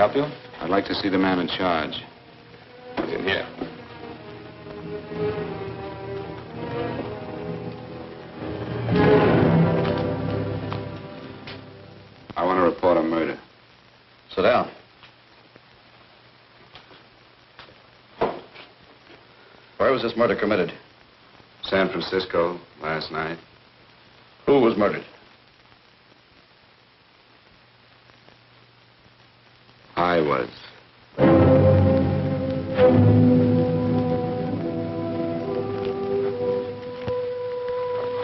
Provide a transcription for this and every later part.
help you? I'd like to see the man in charge. He's in here. I want to report a murder. Sit down. Where was this murder committed? San Francisco, last night. Who was murdered? I was.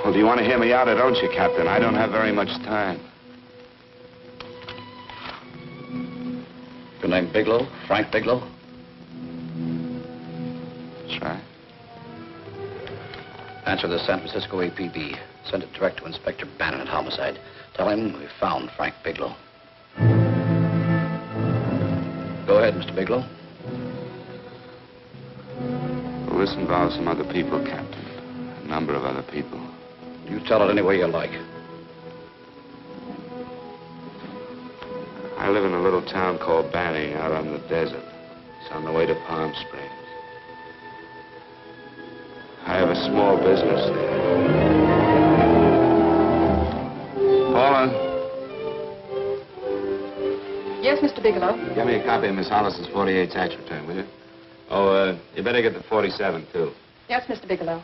Well, do you want to hear me out or don't you, Captain? I don't have very much time. Your name Bigelow? Frank Bigelow? That's right. Answer the San Francisco APB. Send it direct to Inspector Bannon at Homicide. Tell him we found Frank Bigelow. Go ahead, Mr. Bigelow. Well, this involves some other people, Captain. A number of other people. You tell it any way you like. I live in a little town called Banning out on the desert. It's on the way to Palm Springs. I have a small business there. Paula? Yes, Mr. Bigelow? Get me a copy of Miss Hollison's 48 tax return, will you? Oh, you better get the 47, too. Yes, Mr. Bigelow.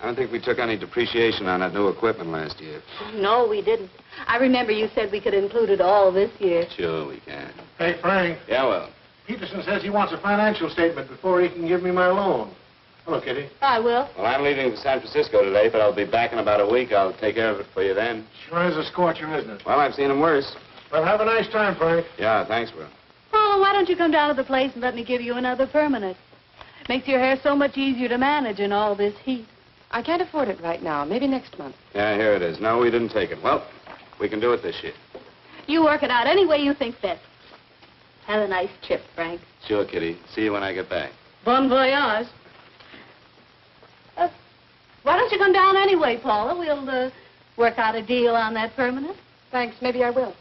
I don't think we took any depreciation on that new equipment last year. No, we didn't. I remember you said we could include it all this year. Sure, we can. Hey, Frank. Yeah, well. Peterson says he wants a financial statement before he can give me my loan. Hello, Kitty. I will. Well, I'm leaving for San Francisco today, but I'll be back in about a week. I'll take care of it for you then. Sure is a scorcher, isn't it? Well, I've seen him worse. Well, have a nice time, Frank. Yeah, thanks, Will. Oh, why don't you come down to the place and let me give you another permanent? Makes your hair so much easier to manage in all this heat. I can't afford it right now. Maybe next month. Yeah, here it is. No, we didn't take it. Well, we can do it this year. You work it out any way you think best. Have a nice trip, Frank. Sure, Kitty. See you when I get back. Bon voyage. Why don't you come down anyway, Paula? We'll work out a deal on that permanent. Thanks. Maybe I will.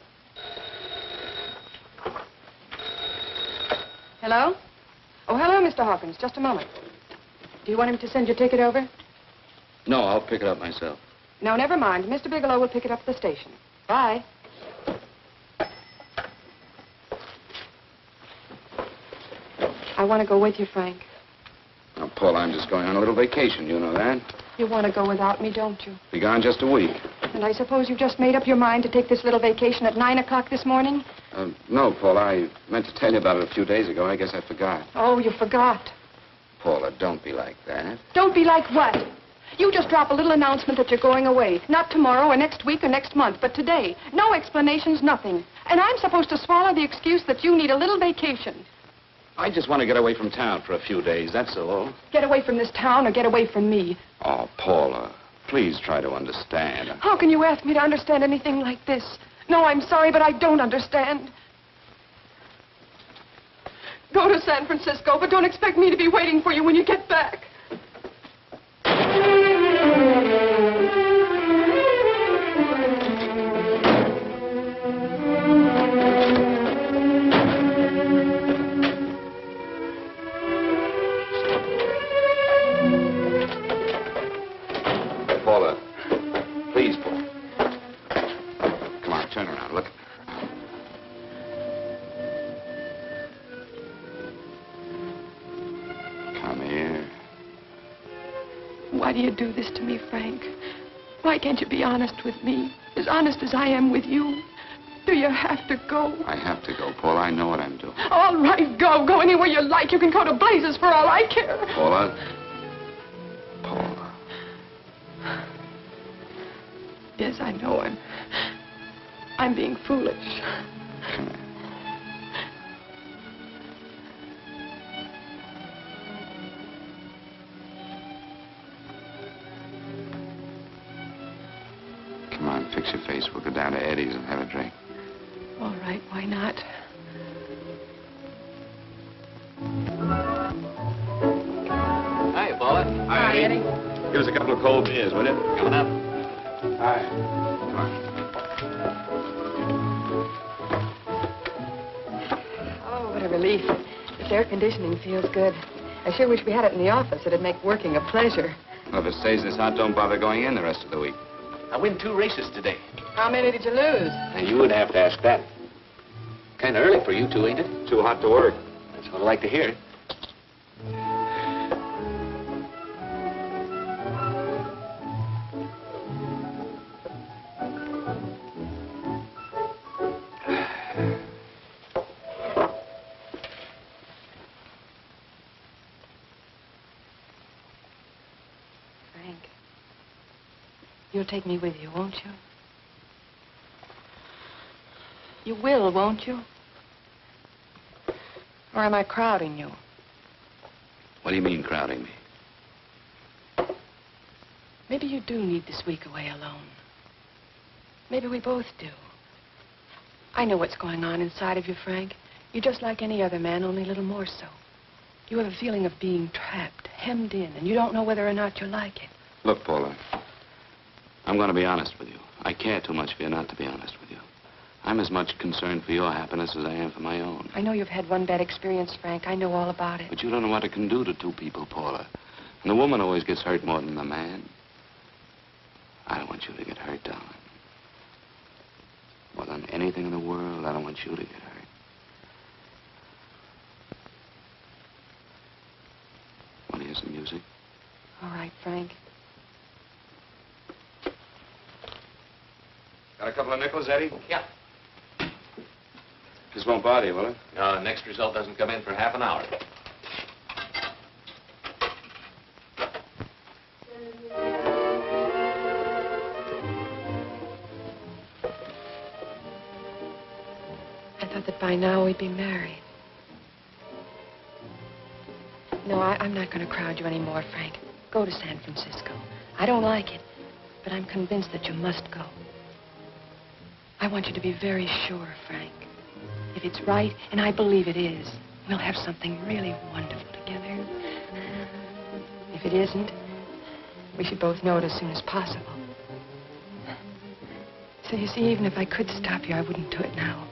Hello? Oh, hello, Mr. Hawkins. Just a moment. Do you want him to send your ticket over? No, I'll pick it up myself. No, never mind. Mr. Bigelow will pick it up at the station. Bye. I want to go with you, Frank. Now, Paul, I'm just going on a little vacation. You know that? You want to go without me, don't you? Be gone just a week. And I suppose you just made up your mind to take this little vacation at 9 o'clock this morning? No, Paul. I meant to tell you about it a few days ago. I guess I forgot. Oh, you forgot. Paula, don't be like that. Don't be like what? You just drop a little announcement that you're going away. Not tomorrow or next week or next month, but today. No explanations, nothing. And I'm supposed to swallow the excuse that you need a little vacation. I just want to get away from town for a few days, that's all. Get away from this town or get away from me. Oh, Paula, please try to understand. How can you ask me to understand anything like this? No, I'm sorry, but I don't understand. Go to San Francisco, but don't expect me to be waiting for you when you get back. Paula, please, Paula. Come on, turn around, look. Come here. Why do you do this to me, Frank? Why can't you be honest with me? As honest as I am with you? Do you have to go? I have to go, Paula. I know what I'm doing. All right, go. Go anywhere you like. You can go to blazes for all I care. Paula. Paula. Yes, I know. I'm being foolish. Come here. Come on, fix your face. We'll go down to Eddie's and have a drink. All right, why not? Hi, Paula. Hi, Eddie. Give us a couple of cold beers, will you? Coming up. Hi. Come on. What a relief. This air conditioning feels good. I sure wish we had it in the office. It'd make working a pleasure. Well, if it stays this hot, don't bother going in the rest of the week. I win 2 races today. How many did you lose? And you would have to ask that. Kind of early for you two, ain't it? Too hot to work. That's what I like to hear. You'll take me with you, won't you? You will, won't you? Or am I crowding you? What do you mean, crowding me? Maybe you do need this week away alone. Maybe we both do. I know what's going on inside of you, Frank. You're just like any other man, only a little more so. You have a feeling of being trapped, hemmed in, and you don't know whether or not you like it. Look, Paula, I'm going to be honest with you. I care too much for you not to be honest with you. I'm as much concerned for your happiness as I am for my own. I know you've had one bad experience, Frank. I know all about it. But you don't know what it can do to 2 people, Paula. And the woman always gets hurt more than the man. I don't want you to get hurt, darling. More than anything in the world, I don't want you to get hurt. Want to hear some music? All right, Frank. Got a couple of nickels, Eddie? Yeah. This won't bother you, will it? Next result doesn't come in for half an hour. I thought that by now we'd be married. No, I'm not going to crowd you anymore, Frank. Go to San Francisco. I don't like it, but I'm convinced that you must go. I want you to be very sure, Frank. If it's right, and I believe it is, we'll have something really wonderful together. If it isn't, we should both know it as soon as possible. So you see, even if I could stop you, I wouldn't do it now.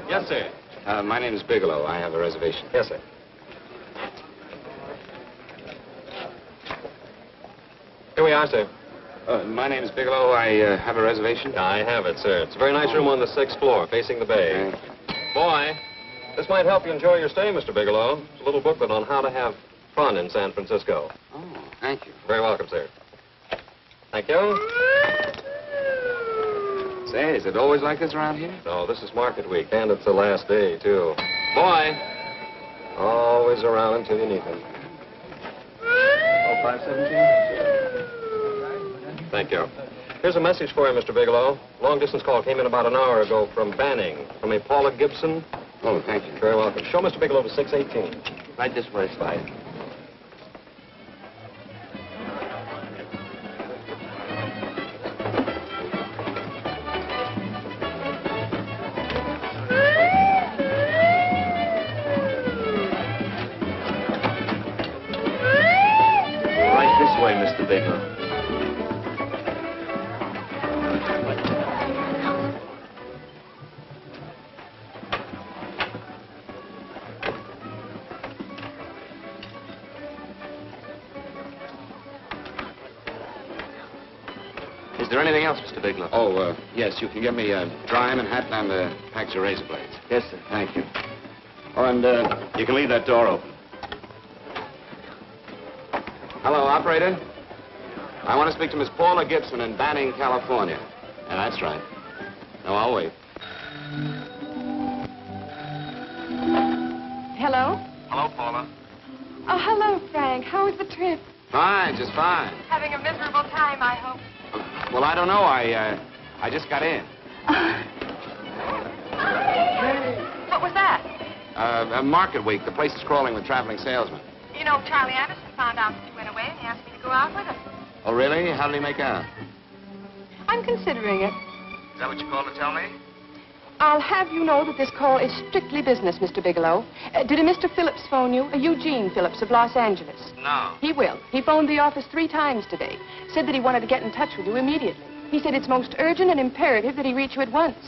Yes, sir. My name is Bigelow. I have a reservation. Yes, sir. Here we are, sir. My name is Bigelow. I have a reservation. I have it, sir. It's a very nice room on the 6th floor, facing the bay. Boy, this might help you enjoy your stay, Mr. Bigelow. It's a little booklet on how to have fun in San Francisco. Oh, thank you. Very welcome, sir. Thank you. Say, is it always like this around here? No, this is market week, and it's the last day, too. Boy, always around until you need him. Oh, 517? Thank you. Here's a message for you, Mr. Bigelow. Long-distance call came in about an hour ago from Banning, from a Paula Gibson. Oh, thank you. Very welcome. Show Mr. Bigelow to 618. Right this way, Slide. Right this way, Mr. Bigelow. Is there anything else, Mr. Bigelow? Oh, yes. You can get me a dry Manhattan and a package of razor blades. Yes, sir. Thank you. Oh, and you can leave that door open. Hello, operator. I want to speak to Miss Paula Gibson in Banning, California. Yeah, that's right. No, I'll wait. Hello? Hello, Paula. Oh, hello, Frank. How was the trip? Fine, just fine. Having a miserable time, I hope. Well, I don't know. I just got in. What was that? Market week. The place is crawling with traveling salesmen. You know, Charlie Anderson found out that you went away and he asked me to go out with him. Oh, really? How did he make out? I'm considering it. Is that what you called to tell me? I'll have you know that this call is strictly business, Mr. Bigelow. Did a Mr. Phillips phone you? A Eugene Phillips of Los Angeles. No. He will. He phoned the office 3 times today. Said that he wanted to get in touch with you immediately. He said it's most urgent and imperative that he reach you at once.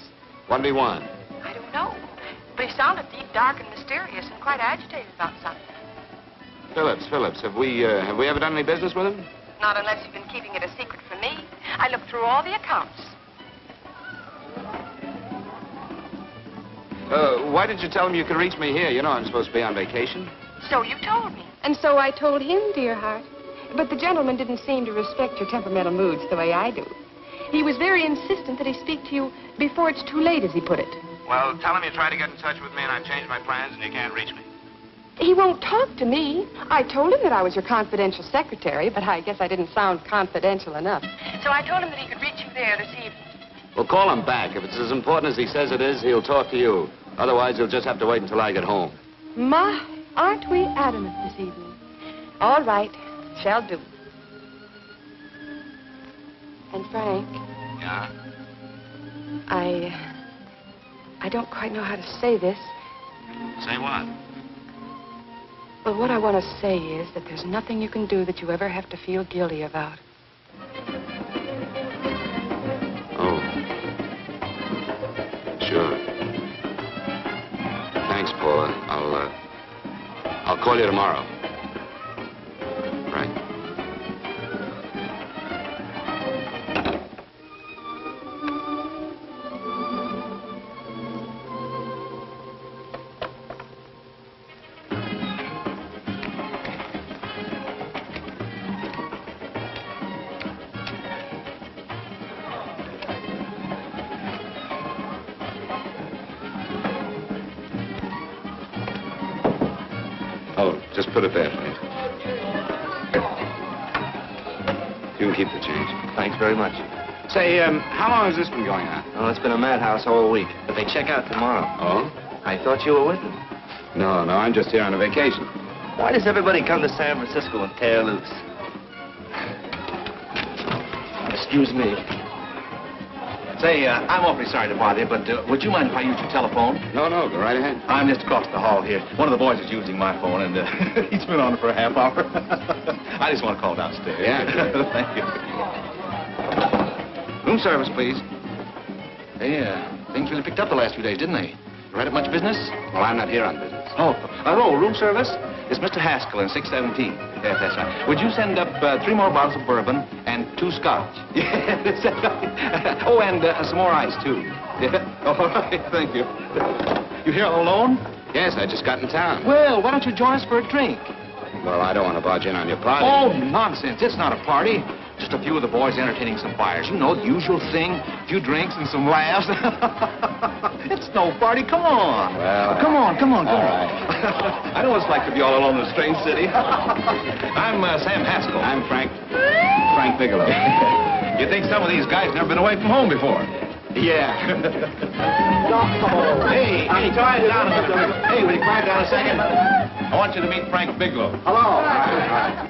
What did he want? I don't know. But he sounded deep, dark, and mysterious and quite agitated about something. Phillips. Have we ever done any business with him? Not unless you've been keeping it a secret from me. I looked through all the accounts. Why didn't you tell him you could reach me here? You know I'm supposed to be on vacation. So you told me. And so I told him, dear heart. But the gentleman didn't seem to respect your temperamental moods the way I do. He was very insistent that he speak to you before it's too late, as he put it. Well, tell him you tried to get in touch with me and I've changed my plans and you can't reach me. He won't talk to me. I told him that I was your confidential secretary, but I guess I didn't sound confidential enough. So I told him that he could reach you there this evening. Well, call him back. If it's as important as he says it is, he'll talk to you. Otherwise, he'll just have to wait until I get home. My, aren't we adamant this evening? All right, shall do. And Frank, Yeah? I don't quite know how to say this. Say what? Well, what I want to say is that there's nothing you can do that you ever have to feel guilty about. Oh. Sure. Thanks, Paula. I'll call you tomorrow. Right. Oh, just put it there, please. You can keep the change. Thanks very much. Say, how long has this been going on? Oh, it's been a madhouse all week, but they check out tomorrow. Oh? I thought you were with them. No, I'm just here on a vacation. Why does everybody come to San Francisco and tear loose? Excuse me. Say, I'm awfully sorry to bother you, but would you mind if I use your telephone? No, go right ahead. I'm just across the hall here. One of the boys is using my phone, and he's been on it for a half hour. I just want to call downstairs. Yeah, sure. Thank you. Room service, please. Hey, things really picked up the last few days, didn't they? You had much business? Well, I'm not here on business. Oh, room service? It's Mr. Haskell in 617. Yes, that's right. Would you send up 3 more bottles of bourbon and 2 scotch? Yes, that's right. Oh, and some more ice, too. Yeah. All right, thank you. You here all alone? Yes, I just got in town. Well, why don't you join us for a drink? Well, I don't want to barge in on your party. Oh, nonsense. It's not a party. Just a few of the boys entertaining some buyers. You know, the usual thing. A few drinks and some laughs. It's no party. Come on. Well, come on. All right. I know what it's like to be all alone in a strange city. I'm Sam Haskell. I'm Frank Bigelow. You think some of these guys never been away from home before? Yeah. Hey, quiet down a minute. Hey, will you quiet down a second? I want you to meet Frank Bigelow. Hello.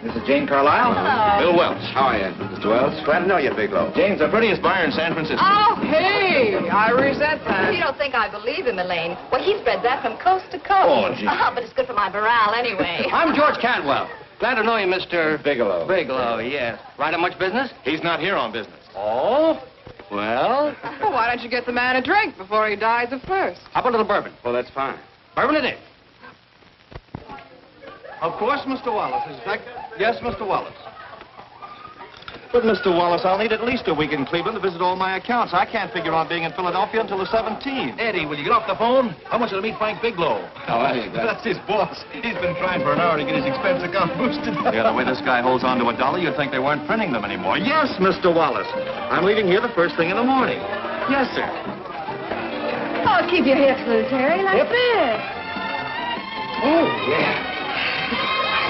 This is Jane Carlisle. Bill Welch. How are you, Mr. Wells? Glad to know you, Bigelow. Jane's the prettiest buyer in San Francisco. Oh, hey, I resent that. You don't think I believe him, Elaine? Well, he spreads that from coast to coast. Oh, gee. But it's good for my morale anyway. I'm George Cantwell. Glad to know you, Mr. Bigelow. Bigelow, yes. Right on much business? He's not here on business. Oh? Well, Why don't you get the man a drink before he dies of thirst? how about a little bourbon? Well, that's fine. Bourbon it is. Of course, Mr. Wallace. Yes, Mr. Wallace. But, Mr. Wallace, I'll need at least a week in Cleveland to visit all my accounts. I can't figure on being in Philadelphia until the 17th. Eddie, will you get off the phone? I want you to meet Frank Bigelow. How are you, That's his boss. He's been trying for an hour to get his expense account boosted. Yeah, the way this guy holds on to a dollar, you'd think they weren't printing them anymore. Yes, Mr. Wallace. I'm leaving here the first thing in the morning. Yes, sir. Oh, keep your hips loose, Harry, like this. Oh, yeah.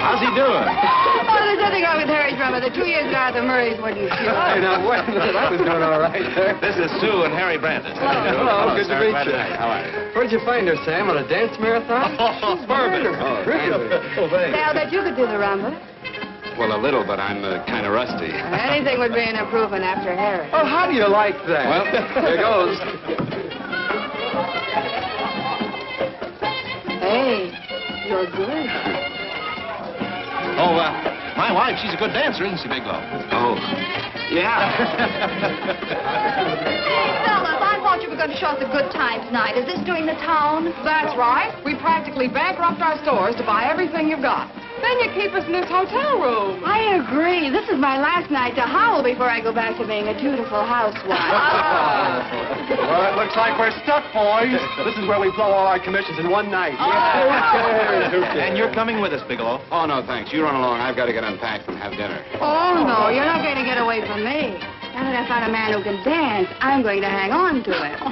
How's he doing? Oh, there's nothing wrong with Harry's drummer. The 2 years ago, the Murrays wouldn't shoot. Hey, now, wait a minute. I was doing all right, sir. This is Sue and Harry Brandis. Hello, good to meet you. How are you? Where'd you find her, Sam? On a dance marathon? Oh, bourbon. Oh, Now that you could do the rumba. Well, a little, but I'm kind of rusty. Anything would be an improvement after Harry. Oh, how do you like that? Well, here goes. Hey, you're good. Oh, my wife, she's a good dancer, isn't she, Bigelow? Oh, yeah. Fellas, I thought you were going to show us a good time tonight. Is this doing the town? That's right. We practically bankrupt our stores to buy everything you've got. Then you keep us in this hotel room. I agree. This is my last night to howl before I go back to being a dutiful housewife. Well, it looks like we're stuck, boys. This is where we blow all our commissions in one night. And you're coming with us, Bigelow. Oh, no, thanks. You run along. I've got to get unpacked and have dinner. Oh, no, you're not going to get away from me. Now that I found a man who can dance, I'm going to hang on to him.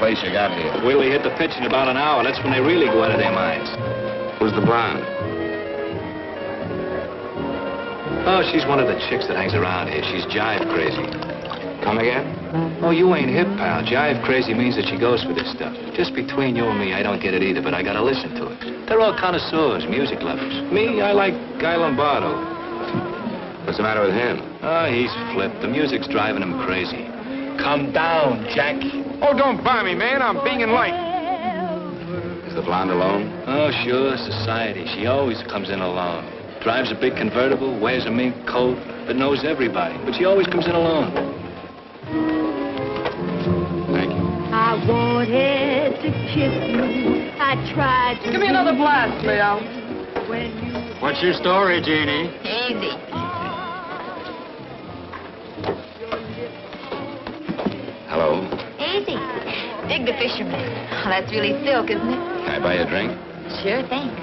Place you got here. Wait till they hit the pitch in about an hour. That's when they really go out of their minds. Who's the blonde? Oh, she's one of the chicks that hangs around here. She's jive crazy. Come again? Oh, you ain't hip, pal. Jive crazy means that she goes for this stuff. Just between you and me, I don't get it either, but I gotta listen to it. They're all connoisseurs, music lovers. Me, I like Guy Lombardo. What's the matter with him? Oh, he's flipped. The music's driving him crazy. Come down, Jack. Oh, don't buy me, man. I'm being light. Is the blonde alone? Oh, sure, society. She always comes in alone. Drives a big convertible, wears a mink coat, but knows everybody. But she always comes in alone. Thank you. I wanted to kiss you. I tried to... Give me another blast, Leo. What's your story, Jeannie? Easy. Hello. Easy. Dig the fisherman. Oh, that's really silk, isn't it? Can I buy you a drink? Sure thing.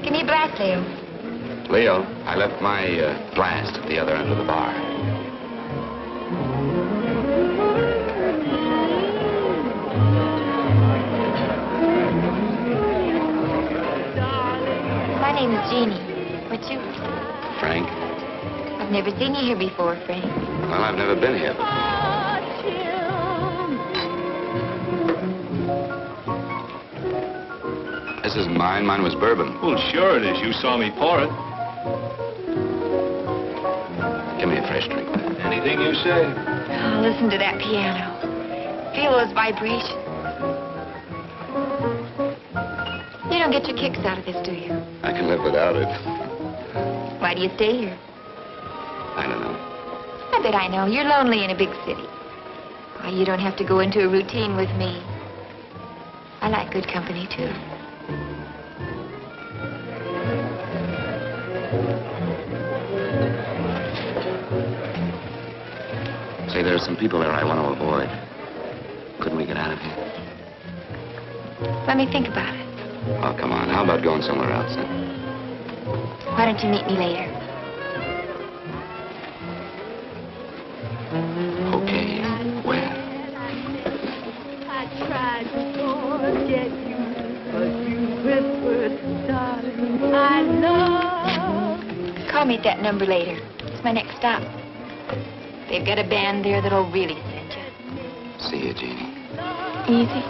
Give me a blast, Leo. Leo, I left my blast at the other end of the bar. My name is Jeannie. What's yours? Frank? I've never seen you here before, Frank. Well, I've never been here before. This isn't mine. Mine was bourbon. Well, sure it is. You saw me pour it. Give me a fresh drink. Anything you say. Oh, listen to that piano. Feel those vibrations. You don't get your kicks out of this, do you? I can live without it. Why do you stay here? I don't know. I bet I know. You're lonely in a big city. Why, you don't have to go into a routine with me. I like good company, too. Say, there are some people there I want to avoid. Couldn't we get out of here? Let me think about it. Oh, come on. How about going somewhere else, then? Why don't you meet me later? Okay. Where? I tried to forget you, but you whispered, darling, I love. Call me at that number later. It's my next stop. They've got a band there that'll really send you. See you, Jeannie. Easy.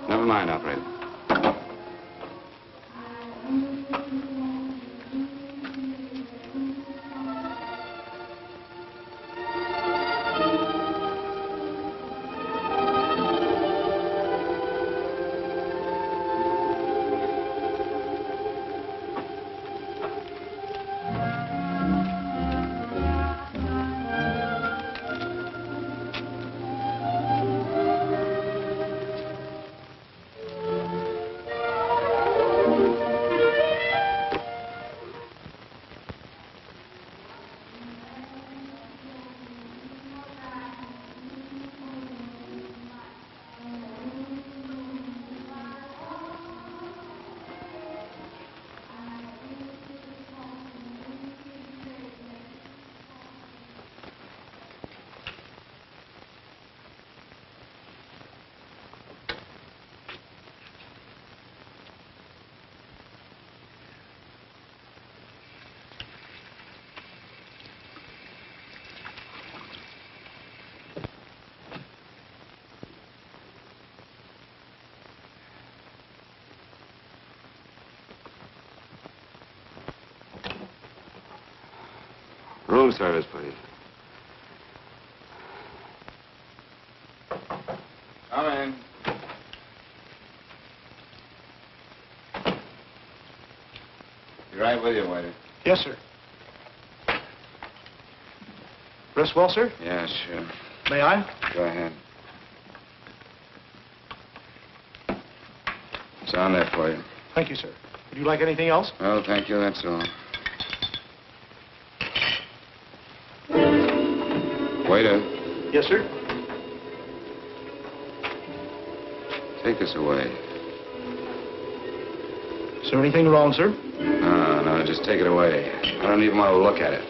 Never mind, operator. Room service, please. Come in. Be right with you, waiter. Yes, sir. Rest well, sir? Yeah, sure. May I? Go ahead. It's on there for you. Thank you, sir. Would you like anything else? Oh, thank you, that's all. Waiter, Yes, sir. take this away. Is there anything wrong, sir? No, just take it away. I don't even want to look at it.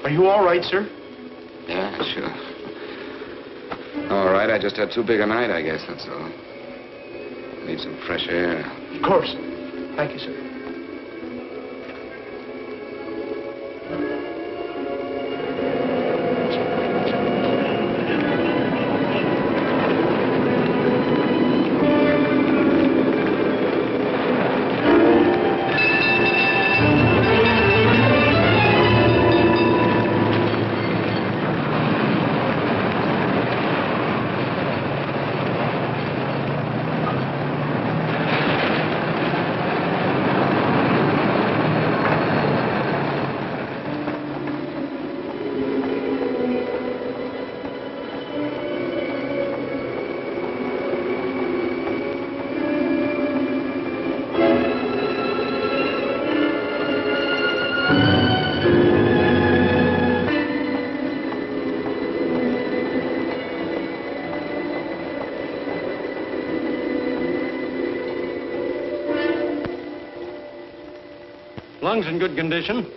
Are you all right, sir? Yeah, sure. All right, I just had too big a night, I guess, that's all. Need some fresh air. Of course. Thank you, sir. Lungs in good condition.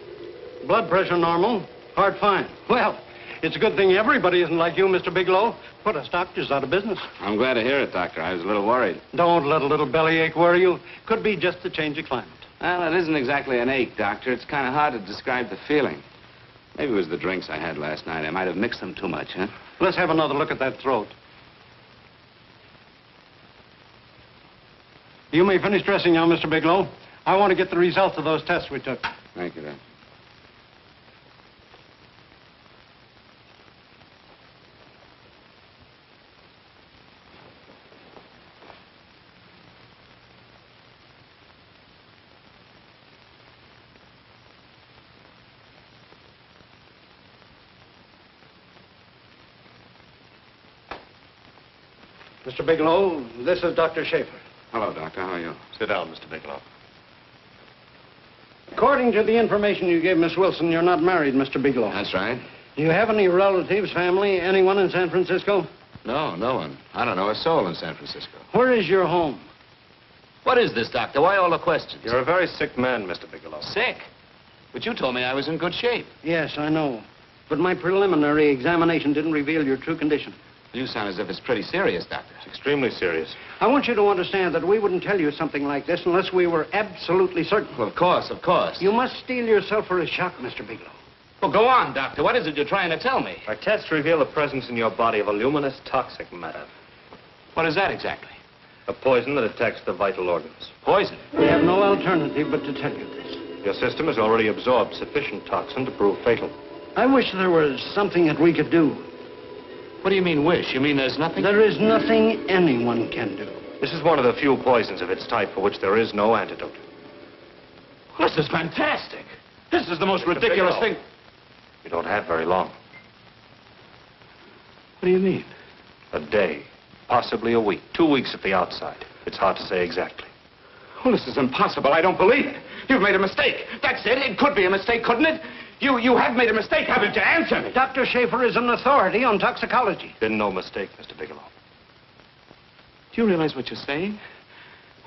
Blood pressure normal. Heart fine. Well, it's a good thing everybody isn't like you, Mr. Bigelow. Put us doctors out of business. I'm glad to hear it, Doctor. I was a little worried. Don't let a little bellyache worry you. Could be just the change of climate. Well, it isn't exactly an ache, Doctor. It's kind of hard to describe the feeling. Maybe it was the drinks I had last night. I might have mixed them too much, huh? Let's have another look at that throat. You may finish dressing now, Mr. Bigelow. I want to get the results of those tests we took. Thank you, Doctor. Mr. Bigelow, this is Dr. Schaefer. Hello, Doctor. How are you? Sit down, Mr. Bigelow. According to the information you gave Miss Wilson, you're not married, Mr. Bigelow. That's right. Do you have any relatives, family, anyone in San Francisco? No, no one. I don't know a soul in San Francisco. Where is your home? What is this, Doctor? Why all the questions? You're a very sick man, Mr. Bigelow. Sick? But you told me I was in good shape. Yes, I know. But my preliminary examination didn't reveal your true condition. You sound as if it's pretty serious, Doctor. It's extremely serious. I want you to understand that we wouldn't tell you something like this unless we were absolutely certain. Well, of course, of course. You must steel yourself for a shock, Mr. Bigelow. Well, go on, Doctor. What is it you're trying to tell me? Our tests reveal the presence in your body of a luminous toxic matter. What is that exactly? A poison that attacks the vital organs. Poison? We have no alternative but to tell you this. Your system has already absorbed sufficient toxin to prove fatal. I wish there was something that we could do. What do you mean, wish? You mean there's nothing? There is nothing anyone can do. This is one of the few poisons of its type for which there is no antidote. Well, this is fantastic. This is the most ridiculous thing. You don't have very long. What do you mean? A day, possibly a week, 2 weeks at the outside. It's hard to say exactly. Well, this is impossible. I don't believe it. You've made a mistake. That's it. It could be a mistake, couldn't it? You have made a mistake, haven't you? Answer me. Dr. Schaefer is an authority on toxicology. Been no mistake, Mr. Bigelow. Do you realize what you're saying?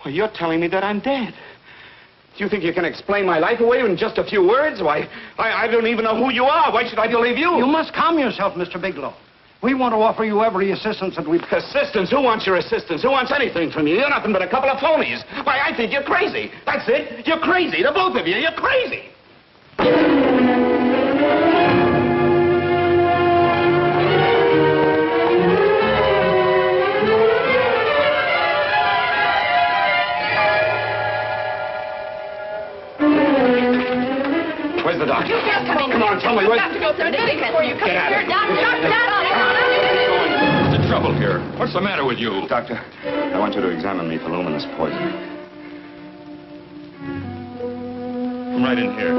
Well, you're telling me that I'm dead. Do you think you can explain my life away in just a few words? Why, I don't even know who you are. Why should I believe you? You must calm yourself, Mr. Bigelow. We want to offer you every assistance that we... Assistance? Who wants your assistance? Who wants anything from you? You're nothing but a couple of phonies. Why, I think you're crazy. That's it. You're crazy. The both of you. You're crazy. Where's the doctor? You can't come in. Come on, tell me. You have to go through the big before you come Get out here. of here. Doctor. What's the trouble here? What's the matter with you? Doctor, I want you to examine me for luminous poison. Come right in here.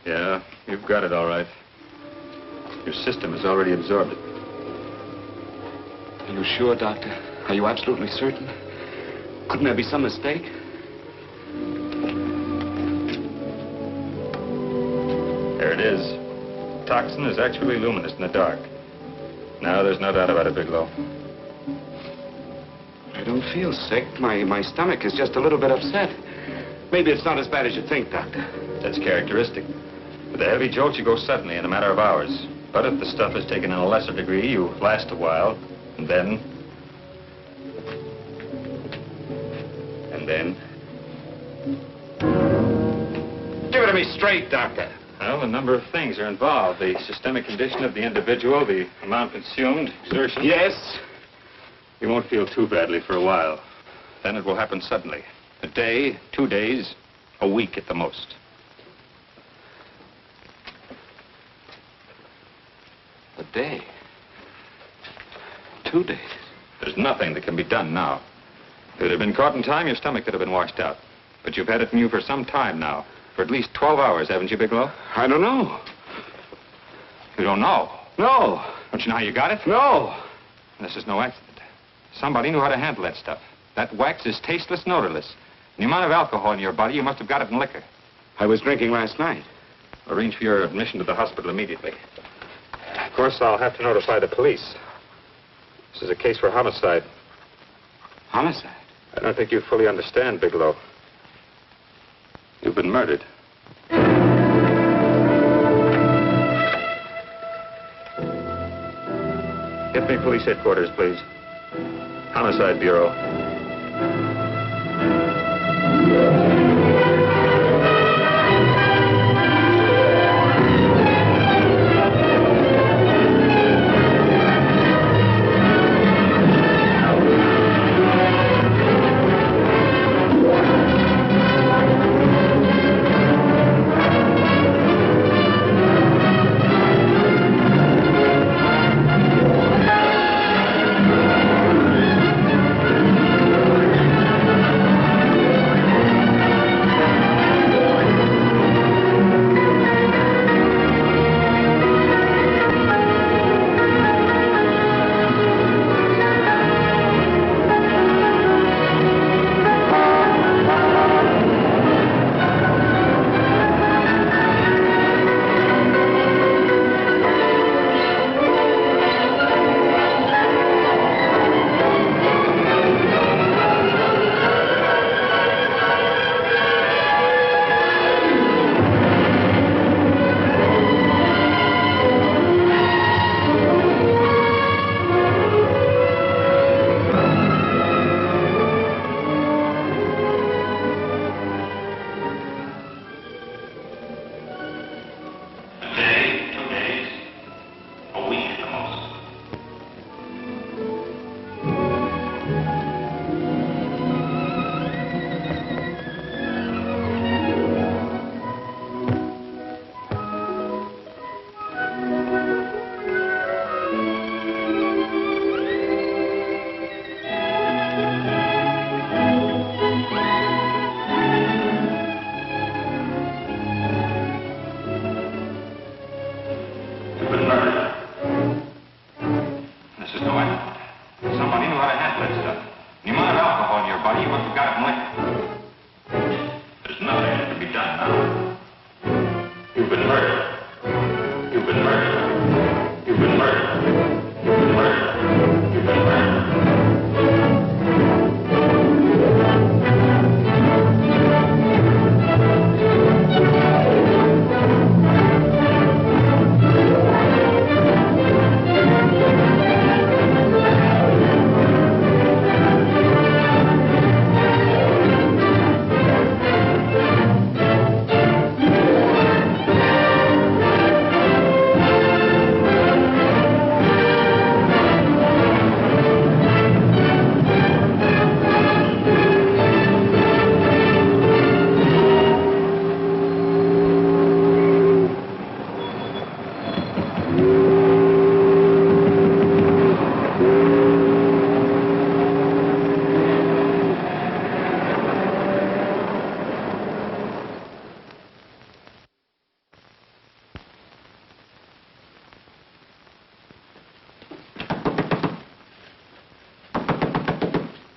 Yeah, you've got it all right. Your system has already absorbed it. Are you sure, Doctor? Are you absolutely certain? Couldn't there be some mistake? There it is. Toxin is actually luminous in the dark. Now, there's no doubt about it, Bigelow. I don't feel sick. My stomach is just a little bit upset. Maybe it's not as bad as you think, Doctor. That's characteristic. With a heavy jolt, you go suddenly in a matter of hours. But if the stuff is taken in a lesser degree, you last a while, and then... Give it to me straight, Doctor. Well, a number of things are involved. The systemic condition of the individual, the amount consumed, exertion. Yes? You won't feel too badly for a while. Then it will happen suddenly. A day, 2 days, a week at the most. A day. 2 days. There's nothing that can be done now. If it had been caught in time, your stomach could have been washed out. But you've had it in you for some time now. For at least 12 hours, haven't you, Bigelow? I don't know. You don't know? No. Don't you know how you got it? No. This is no accident. Somebody knew how to handle that stuff. That wax is tasteless and odorless. The amount of alcohol in your body, you must have got it in liquor. I was drinking last night. Arrange for your admission to the hospital immediately. Of course, I'll have to notify the police. This is a case for homicide. Homicide? I don't think you fully understand, Bigelow. You've been murdered. Get me police headquarters, please. Homicide Bureau.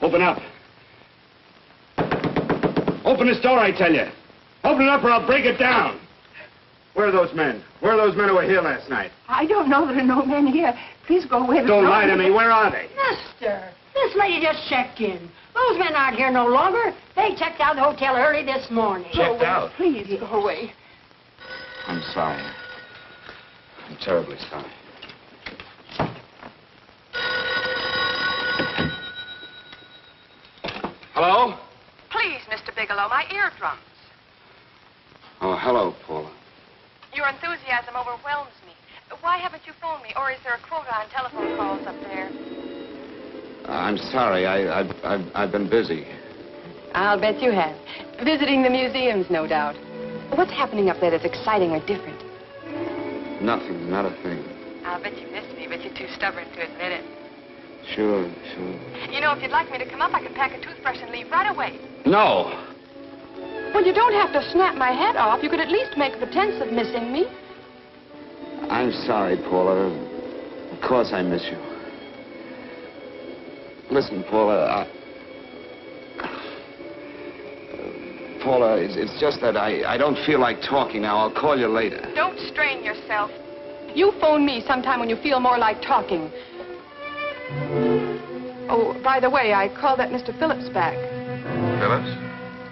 Open up. Open this door, I tell you. Open it up or I'll break it down. Where are those men? Where are those men who were here last night? I don't know. There are no men here. Please go away. Don't lie to me. Where are they? Mister, this lady just checked in. Those men aren't here no longer. They checked out of the hotel early this morning. Checked out? Please go away. I'm sorry. I'm terribly sorry. Hello? Please, Mr. Bigelow, my eardrums. Oh, hello, Paula. Your enthusiasm overwhelms me. Why haven't you phoned me, or is there a quota on telephone calls up there? I'm sorry. I've been busy. I'll bet you have. Visiting the museums, no doubt. What's happening up there that's exciting or different? Nothing, not a thing. I'll bet you miss me, but you're too stubborn to admit it. Sure. You know, if you'd like me to come up, I could pack a toothbrush and leave right away. No. Well, you don't have to snap my head off. You could at least make a pretense of missing me. I'm sorry, Paula. Of course I miss you. Listen, Paula, Paula, it's just that I don't feel like talking now. I'll call you later. Don't strain yourself. You phone me sometime when you feel more like talking. Oh, by the way, I called that Mr. Phillips back. Phillips?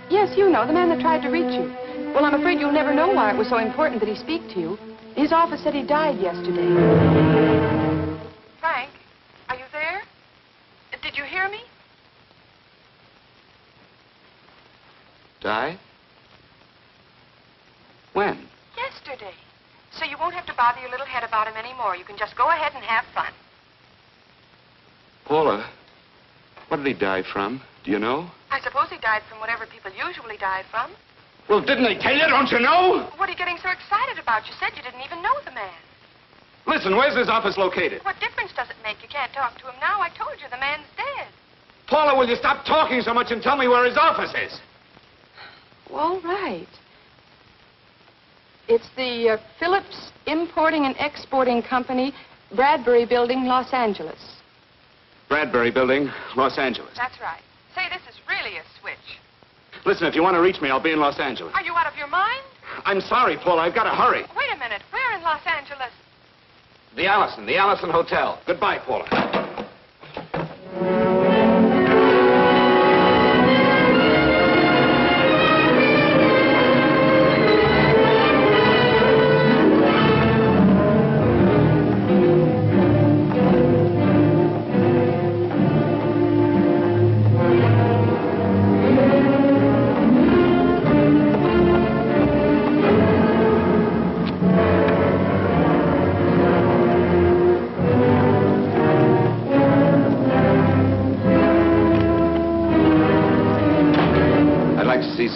Yes, you know, the man that tried to reach you. Well, I'm afraid you'll never know why it was so important that he speak to you. His office said he died yesterday. Frank, are you there? Did you hear me? Die? When? Yesterday. So you won't have to bother your little head about him anymore. You can just go ahead and have fun. Paula, what did he die from? Do you know? I suppose he died from whatever people usually die from. Well, didn't they tell you? Don't you know? What are you getting so excited about? You said you didn't even know the man. Listen, where's his office located? What difference does it make? You can't talk to him now. I told you the man's dead. Paula, will you stop talking so much and tell me where his office is? All right. It's the Phillips Importing and Exporting Company, Bradbury Building, Los Angeles. Bradbury Building, Los Angeles. That's right. Say, this is really a switch. Listen, if you want to reach me, I'll be in Los Angeles. Are you out of your mind? I'm sorry, Paula. I've got to hurry. Wait a minute. Where in Los Angeles? The Allison Hotel. Goodbye, Paula.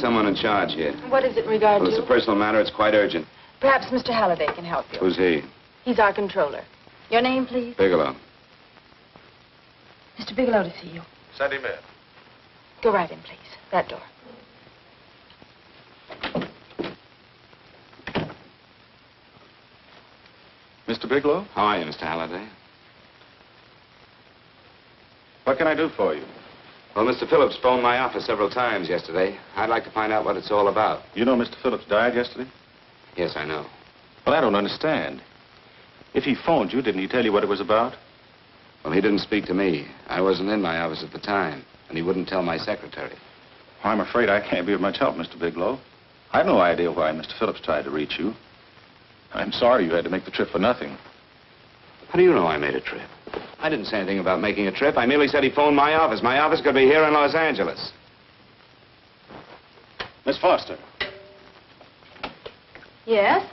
Someone in charge here. What is it in regard Well, to? it's a personal matter. It's quite urgent. Perhaps Mr. Halliday can help you. Who's he? He's our controller. Your name, please? Bigelow. Mr. Bigelow to see you. Send him in. Go right in, please. That door. Mr. Bigelow? How are you, Mr. Halliday? What can I do for you? Well, Mr. Phillips phoned my office several times yesterday. I'd like to find out what it's all about. You know Mr. Phillips died yesterday? Yes, I know. Well, I don't understand. If he phoned you, didn't he tell you what it was about? Well, he didn't speak to me. I wasn't in my office at the time, and he wouldn't tell my secretary. Well, I'm afraid I can't be of much help, Mr. Bigelow. I have no idea why Mr. Phillips tried to reach you. I'm sorry you had to make the trip for nothing. How do you know I made a trip? I didn't say anything about making a trip. I merely said he phoned my office. My office could be here in Los Angeles. Miss Foster, Yes?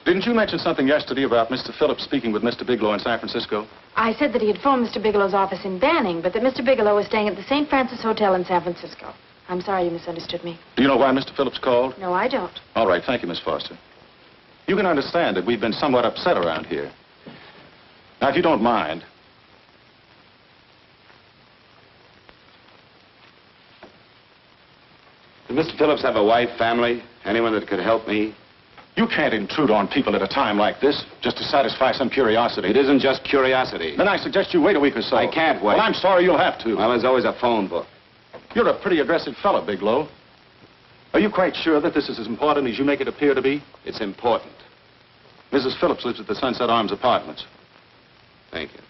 didn't you mention something yesterday about Mr. Phillips speaking with Mr. Bigelow in San Francisco? I said that he had phoned Mr. Bigelow's office in Banning, but that Mr. Bigelow was staying at the St. Francis Hotel in San Francisco. I'm sorry you misunderstood me. Do you know why Mr. Phillips called? No, I don't. All right, thank you, Miss Foster. You can understand that we've been somewhat upset around here. Now, if you don't mind, Did Mr. Phillips have a wife, family, anyone that could help me? you can't intrude on people at a time like this just to satisfy some curiosity. It isn't just curiosity. Then I suggest you wait a week or so. I can't wait. Well, I'm sorry you'll have to. Well, there's always a phone book. You're a pretty aggressive fellow, Bigelow. Are you quite sure that this is as important as you make it appear to be? It's important. Mrs. Phillips lives at the Sunset Arms Apartments. Thank you.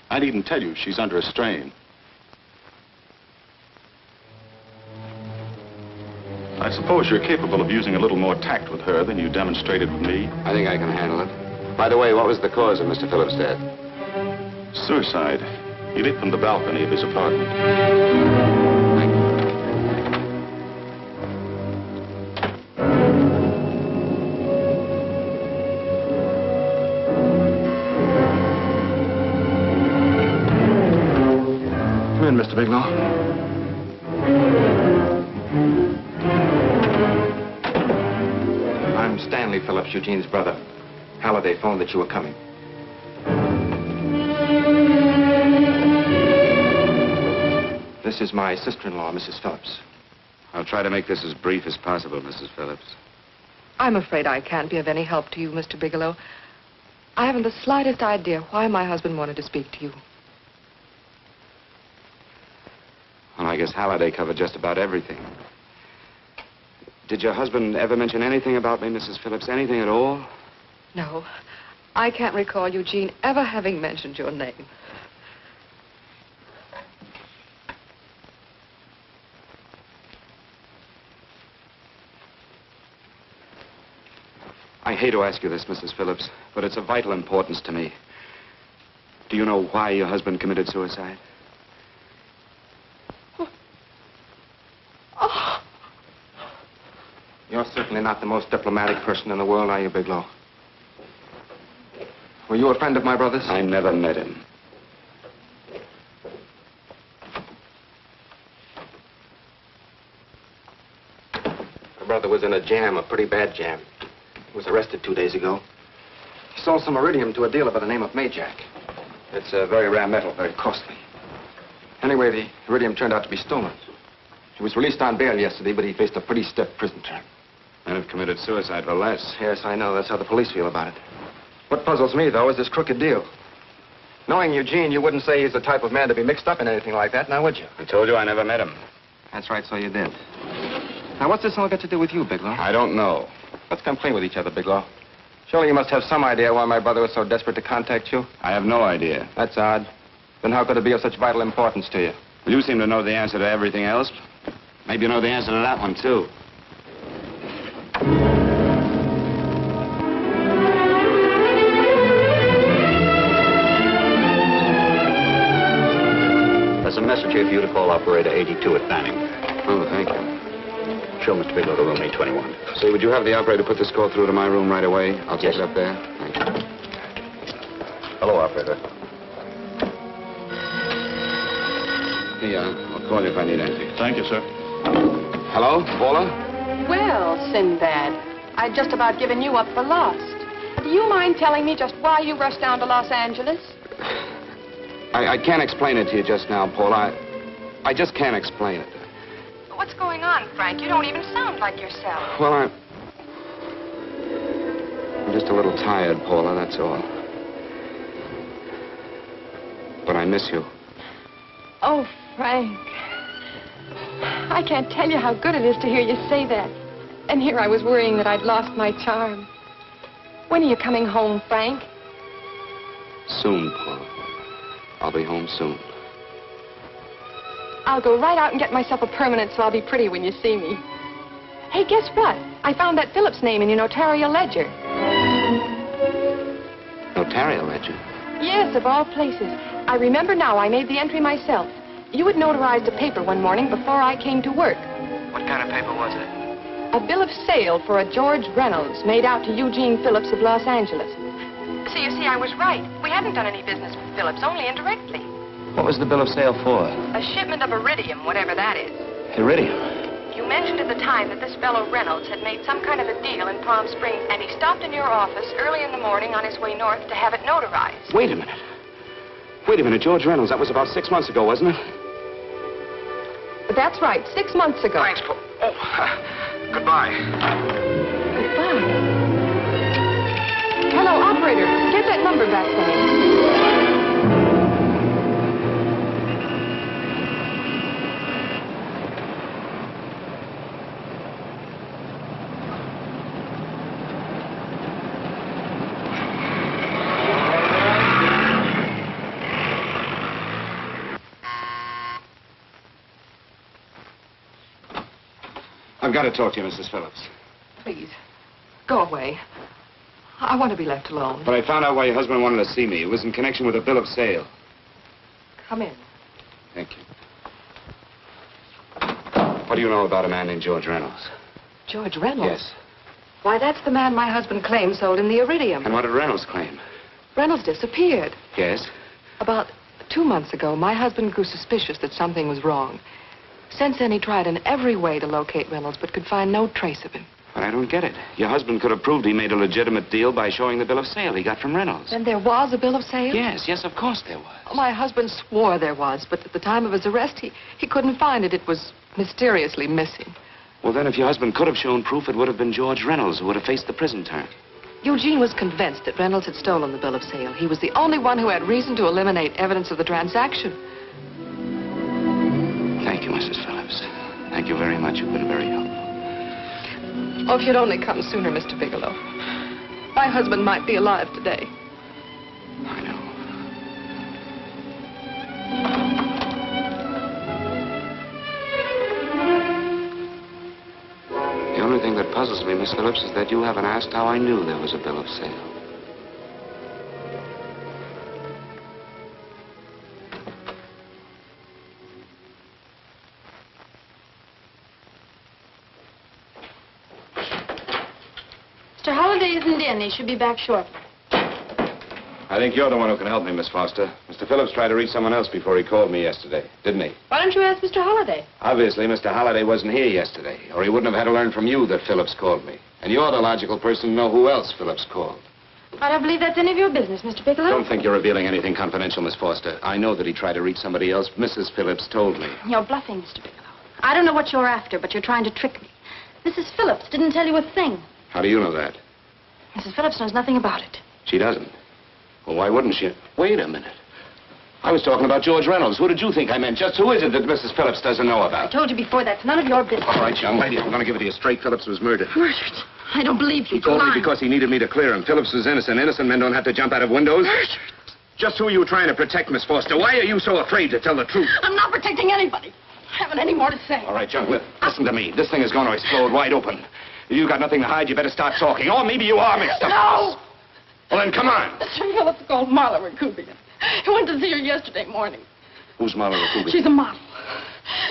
I needn't tell you she's under a strain. I suppose you're capable of using a little more tact with her than you demonstrated with me. I think I can handle it. By the way, what was the cause of Mr. Phillips' death? Suicide. He leaped from the balcony of his apartment. Thank you. Come in, Mr. Bigelow. I'm Stanley Phillips, Eugene's brother. Halliday phoned that you were coming. This is my sister-in-law, Mrs. Phillips. I'll try to make this as brief as possible, Mrs. Phillips. I'm afraid I can't be of any help to you, Mr. Bigelow. I haven't the slightest idea why my husband wanted to speak to you. I guess Halliday covered just about everything. Did your husband ever mention anything about me, Mrs. Phillips? Anything at all? No. I can't recall Eugene ever having mentioned your name. I hate to ask you this, Mrs. Phillips, but it's of vital importance to me. Do you know why your husband committed suicide? Oh. You're certainly not the most diplomatic person in the world, are you, Bigelow? Were you a friend of my brother's? I never met him. My brother was in a jam, a pretty bad jam. He was arrested 2 days ago. He sold some iridium to a dealer by the name of Majak. It's a very rare metal, very costly. Anyway, the iridium turned out to be stolen. He was released on bail yesterday, but he faced a pretty stiff prison term. And have committed suicide for less. Yes, I know. That's how the police feel about it. What puzzles me, though, is this crooked deal. Knowing Eugene, you wouldn't say he's the type of man to be mixed up in anything like that, now would you? I told you I never met him. That's right, so you did. Now, what's this all got to do with you, Bigelow? I don't know. Let's come clean with each other, Bigelow. Surely you must have some idea why my brother was so desperate to contact you. I have no idea. That's odd. Then how could it be of such vital importance to you? Well, you seem to know the answer to everything else. Maybe you know the answer to that one, too. There's a message here for you to call operator 82 at Banning. Oh, thank you. Show Mr. Bigelow to room 821. Say, would you have the operator put this call through to my room right away? I'll take it up there. Thank you. Hello, operator. I'll call you if I need anything. Thank you, sir. Hello, Paula? Well, Sinbad, I'd just about given you up for lost. Do you mind telling me just why you rushed down to Los Angeles? I can't explain it to you just now, Paula. I just can't explain it. What's going on, Frank? You don't even sound like yourself. Well, I'm just a little tired, Paula, that's all. But I miss you. Oh, Frank. I can't tell you how good it is to hear you say that. And here I was worrying that I'd lost my charm. When are you coming home, Frank? Soon, Paula. I'll be home soon. I'll go right out and get myself a permanent so I'll be pretty when you see me. Hey, guess what? I found that Phillips name in your notarial ledger. Notarial ledger? Yes, of all places. I remember now I made the entry myself. You had notarized a paper one morning before I came to work. What kind of paper was it? A bill of sale for a George Reynolds made out to Eugene Phillips of Los Angeles. So you see, I was right. We hadn't done any business with Phillips, only indirectly. What was the bill of sale for? A shipment of iridium, whatever that is. Iridium? You mentioned at the time that this fellow Reynolds had made some kind of a deal in Palm Springs, and he stopped in your office early in the morning on his way north to have it notarized. Wait a minute. Wait a minute, George Reynolds. That was about 6 months ago, wasn't it? That's right, 6 months ago. Thanks, Paul. Oh, goodbye. Goodbye. Hello, operator. Get that number back for me. I've got to talk to you, Mrs. Phillips. Please, go away. I want to be left alone. But I found out why your husband wanted to see me. It was in connection with a bill of sale. Come in. Thank you. What do you know about a man named George Reynolds? George Reynolds? Yes. Why, that's the man my husband claimed sold him the iridium. And what did Reynolds claim? Reynolds disappeared. Yes? About 2 months ago, my husband grew suspicious that something was wrong. Since then, he tried in every way to locate Reynolds, but could find no trace of him. But I don't get it. Your husband could have proved he made a legitimate deal by showing the bill of sale he got from Reynolds. Then there was a bill of sale? Yes, of course there was. My husband swore there was, but at the time of his arrest, he couldn't find it. It was mysteriously missing. Well, then, if your husband could have shown proof, it would have been George Reynolds who would have faced the prison term. Eugene was convinced that Reynolds had stolen the bill of sale. He was the only one who had reason to eliminate evidence of the transaction. Thank you, Mrs. much. You've been very helpful. Oh, if you'd only come sooner, Mr. Bigelow. My husband might be alive today. I know. The only thing that puzzles me, Miss Phillips, is that you haven't asked how I knew there was a bill of sale. Mr. Holliday isn't in. He should be back shortly. I think you're the one who can help me, Miss Foster. Mr. Phillips tried to reach someone else before he called me yesterday, didn't he? Why don't you ask Mr. Holliday? Obviously, Mr. Holliday wasn't here yesterday, or he wouldn't have had to learn from you that Phillips called me. And you're the logical person to know who else Phillips called. I don't believe that's any of your business, Mr. Bigelow. Don't think you're revealing anything confidential, Miss Foster. I know that he tried to reach somebody else. Mrs. Phillips told me. You're bluffing, Mr. Bigelow. I don't know what you're after, but you're trying to trick me. Mrs. Phillips didn't tell you a thing. How do you know that? Mrs. Phillips knows nothing about it. She doesn't. Well, why wouldn't she? Wait a minute. I was talking about George Reynolds. Who did you think I meant? Just who is it that Mrs. Phillips doesn't know I about? told you before, that's none of your business. All right, young lady, I'm going to give it to you straight. Phillips was murdered. Murdered? I don't believe you. He told me because he needed me to clear him. Phillips was innocent. Innocent men don't have to jump out of windows. Murdered? Just who are you trying to protect, Miss Foster? Why are you so afraid to tell the truth? I'm not protecting anybody. I haven't any more to say. All right, young listen to me. This thing is going to explode wide open. If you've got nothing to hide, you better start talking. Or maybe you are mixed up. No! Well, then come on. Mr. Phillips called Marla Rakubian. He went to see her yesterday morning. Who's Marla Rakubian? She's a model.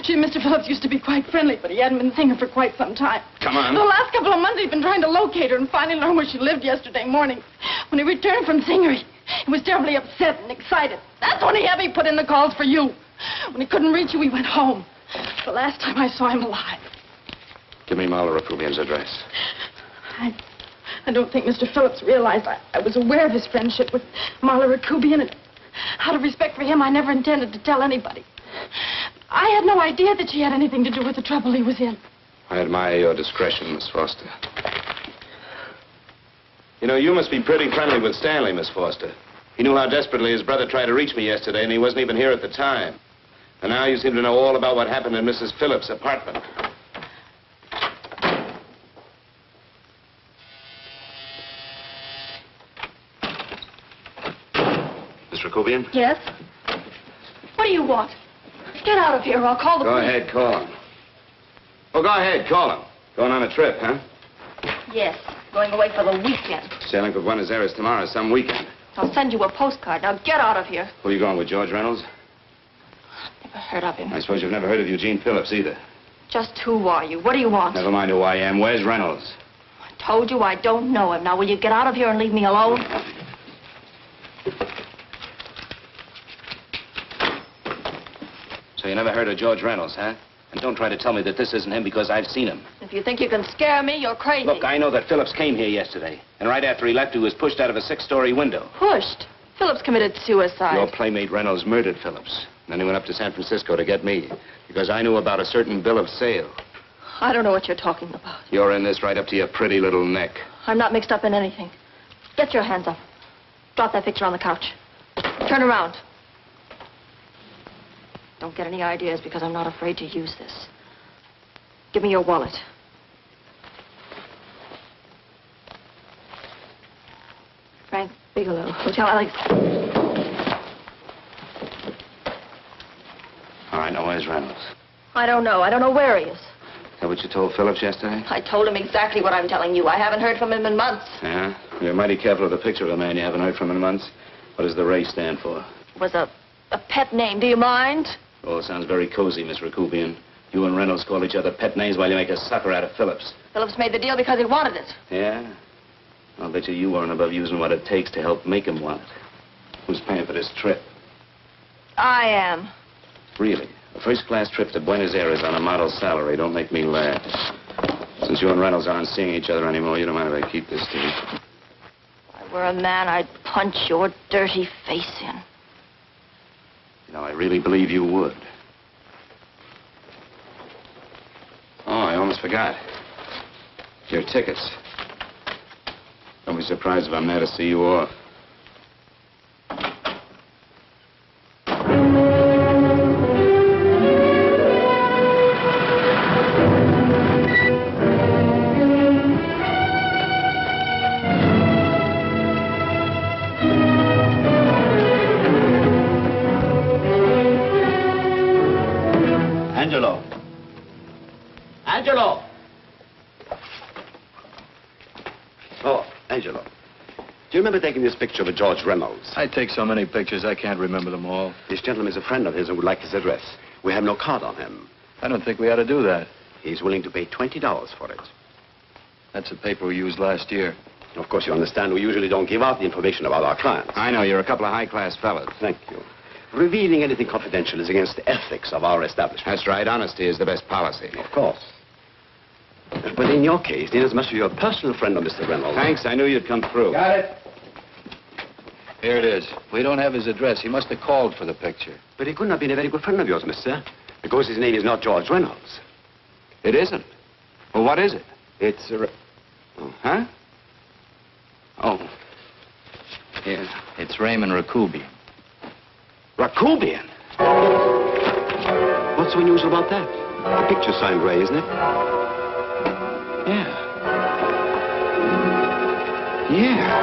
She and Mr. Phillips used to be quite friendly, but he hadn't been seeing her for quite some time. Come on. The last couple of months, he'd been trying to locate her and finally learned where she lived yesterday morning. When he returned from seeing her, he was terribly upset and excited. That's when he had me put in the calls for you. When he couldn't reach you, he went home. The last time I saw him alive. Give me Marla Rakubian's address. I don't think Mr. Phillips realized I was aware of his friendship with Marla Rakubian, and out of respect for him, I never intended to tell anybody. I had no idea that she had anything to do with the trouble he was in. I admire your discretion, Miss Foster. You know, you must be pretty friendly with Stanley, Miss Foster. He knew how desperately his brother tried to reach me yesterday, and he wasn't even here at the time. And now you seem to know all about what happened in Mrs. Phillips' apartment. Miss Rakubian? Yes? What do you want? Get out of here or I'll call the Go police. ahead, call him. Oh, go ahead, call him. Going on a trip, huh? Yes, going away for the weekend. Sailing for Buenos Aires tomorrow, some weekend. I'll send you a postcard. Now get out of here. Who are you going with, George Reynolds? Never heard of him. I suppose you've never heard of Eugene Phillips either. Just who are you? What do you want? Never mind who I am. Where's Reynolds? I told you I don't know him. Now will you get out of here and leave me alone? So you never heard of George Reynolds, huh? And don't try to tell me that this isn't him because I've seen him. If you think you can scare me, you're crazy. Look, I know that Phillips came here yesterday. And right after he left, he was pushed out of a 6-story window. Pushed? Phillips committed suicide. Your playmate Reynolds murdered Phillips. And then he went up to San Francisco to get me. Because I knew about a certain bill of sale. I don't know what you're talking about. You're in this right up to your pretty little neck. I'm not mixed up in anything. Get your hands up. Drop that picture on the couch. Turn around. Don't get any ideas because I'm not afraid to use this. Give me your wallet. Frank Bigelow, Hotel Alex. All right, now where's Reynolds? I don't know. I don't know where he is. Is that what you told Phillips yesterday? I told him exactly what I'm telling you. I haven't heard from him in months. Yeah? You're mighty careful of the picture of a man you haven't heard from in months. What does the Ray stand for? It was a pet name. Do you mind? Oh, it sounds very cozy, Miss Rakubian. You and Reynolds call each other pet names while you make a sucker out of Phillips. Phillips made the deal because he wanted it. Yeah? I'll bet you weren't above using what it takes to help make him want it. Who's paying for this trip? I am. Really? A first-class trip to Buenos Aires on a model salary. Don't make me laugh. Since you and Reynolds aren't seeing each other anymore, you don't mind if I keep this to you. If I were a man, I'd punch your dirty face in. You know, I really believe you would. Oh, I almost forgot. Your tickets. Don't be surprised if I'm there to see you off. Angelo. Angelo! Oh, Angelo. Do you remember taking this picture of George Reynolds? I take so many pictures, I can't remember them all. This gentleman is a friend of his and would like his address. We have no card on him. I don't think we ought to do that. He's willing to pay $20 for it. That's the paper we used last year. Of course, you understand, we usually don't give out the information about our clients. I know, you're a couple of high-class fellas. Thank you. Revealing anything confidential is against the ethics of our establishment. That's right. Honesty is the best policy. Of course. But in your case, inasmuch as you're a personal friend of Mr. Reynolds... Thanks. I knew you'd come through. Got it. Here it is. We don't have his address. He must have called for the picture. But he couldn't have been a very good friend of yours, mister. Because his name is not George Reynolds. It isn't? Well, what is it? It's Huh? Oh. Here. It's Raymond Rakubian. Rakubian? What's so unusual about that? The picture's signed Ray, isn't it? Yeah. Yeah.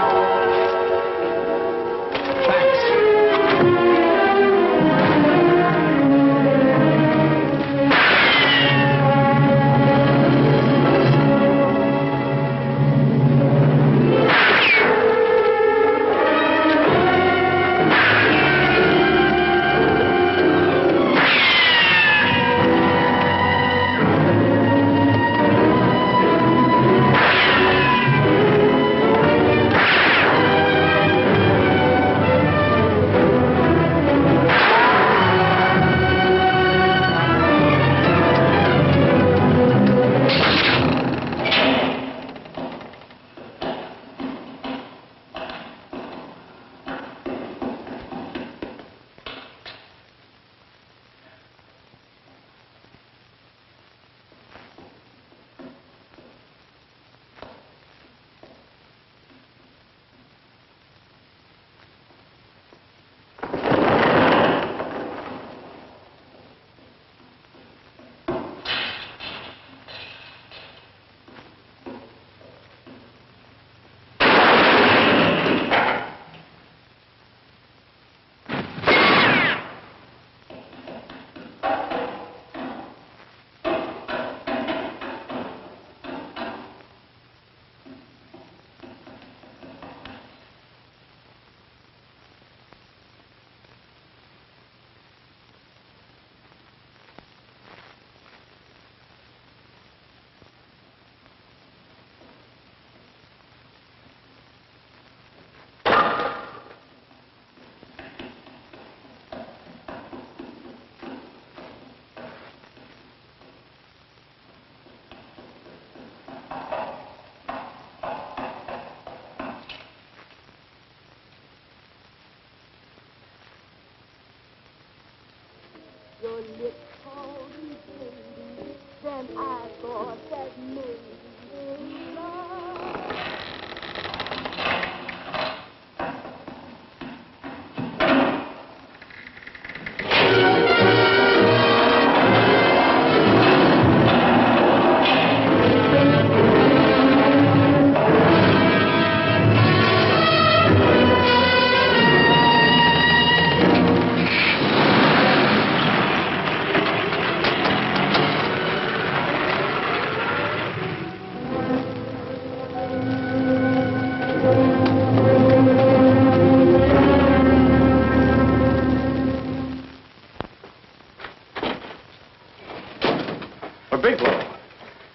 Your lips told me, baby, then I thought that maybe love.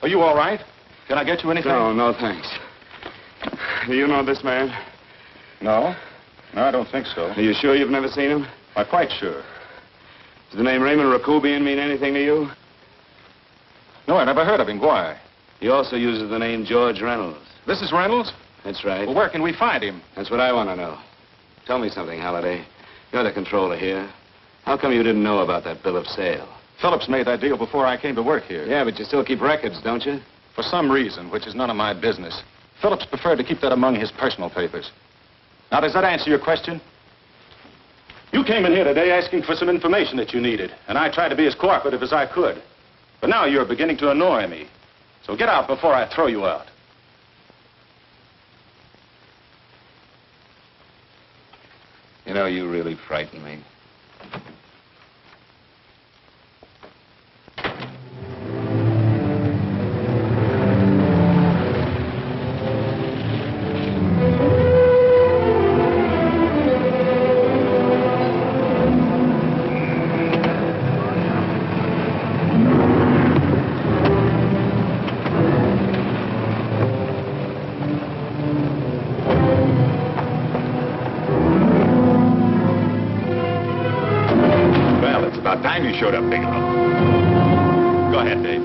Are you all right? Can I get you anything? No, thanks. Do you know this man? No. No, I don't think so. Are you sure you've never seen him? I'm quite sure. Does the name Raymond Rakubian mean anything to you? No, I never heard of him. Why? He also uses the name George Reynolds. This is Reynolds? That's right. Well, where can we find him? That's what I want to know. Tell me something, Halliday. You're the controller here. How come you didn't know about that bill of sale? Phillips made that deal before I came to work here. Yeah, but you still keep records, don't you? For some reason, which is none of my business, Phillips preferred to keep that among his personal papers. Now, does that answer your question? You came in here today asking for some information that you needed, and I tried to be as cooperative as I could. But now you're beginning to annoy me. So get out before I throw you out. You know, you really frighten me. showed up, Bigelow. Go ahead, Dave.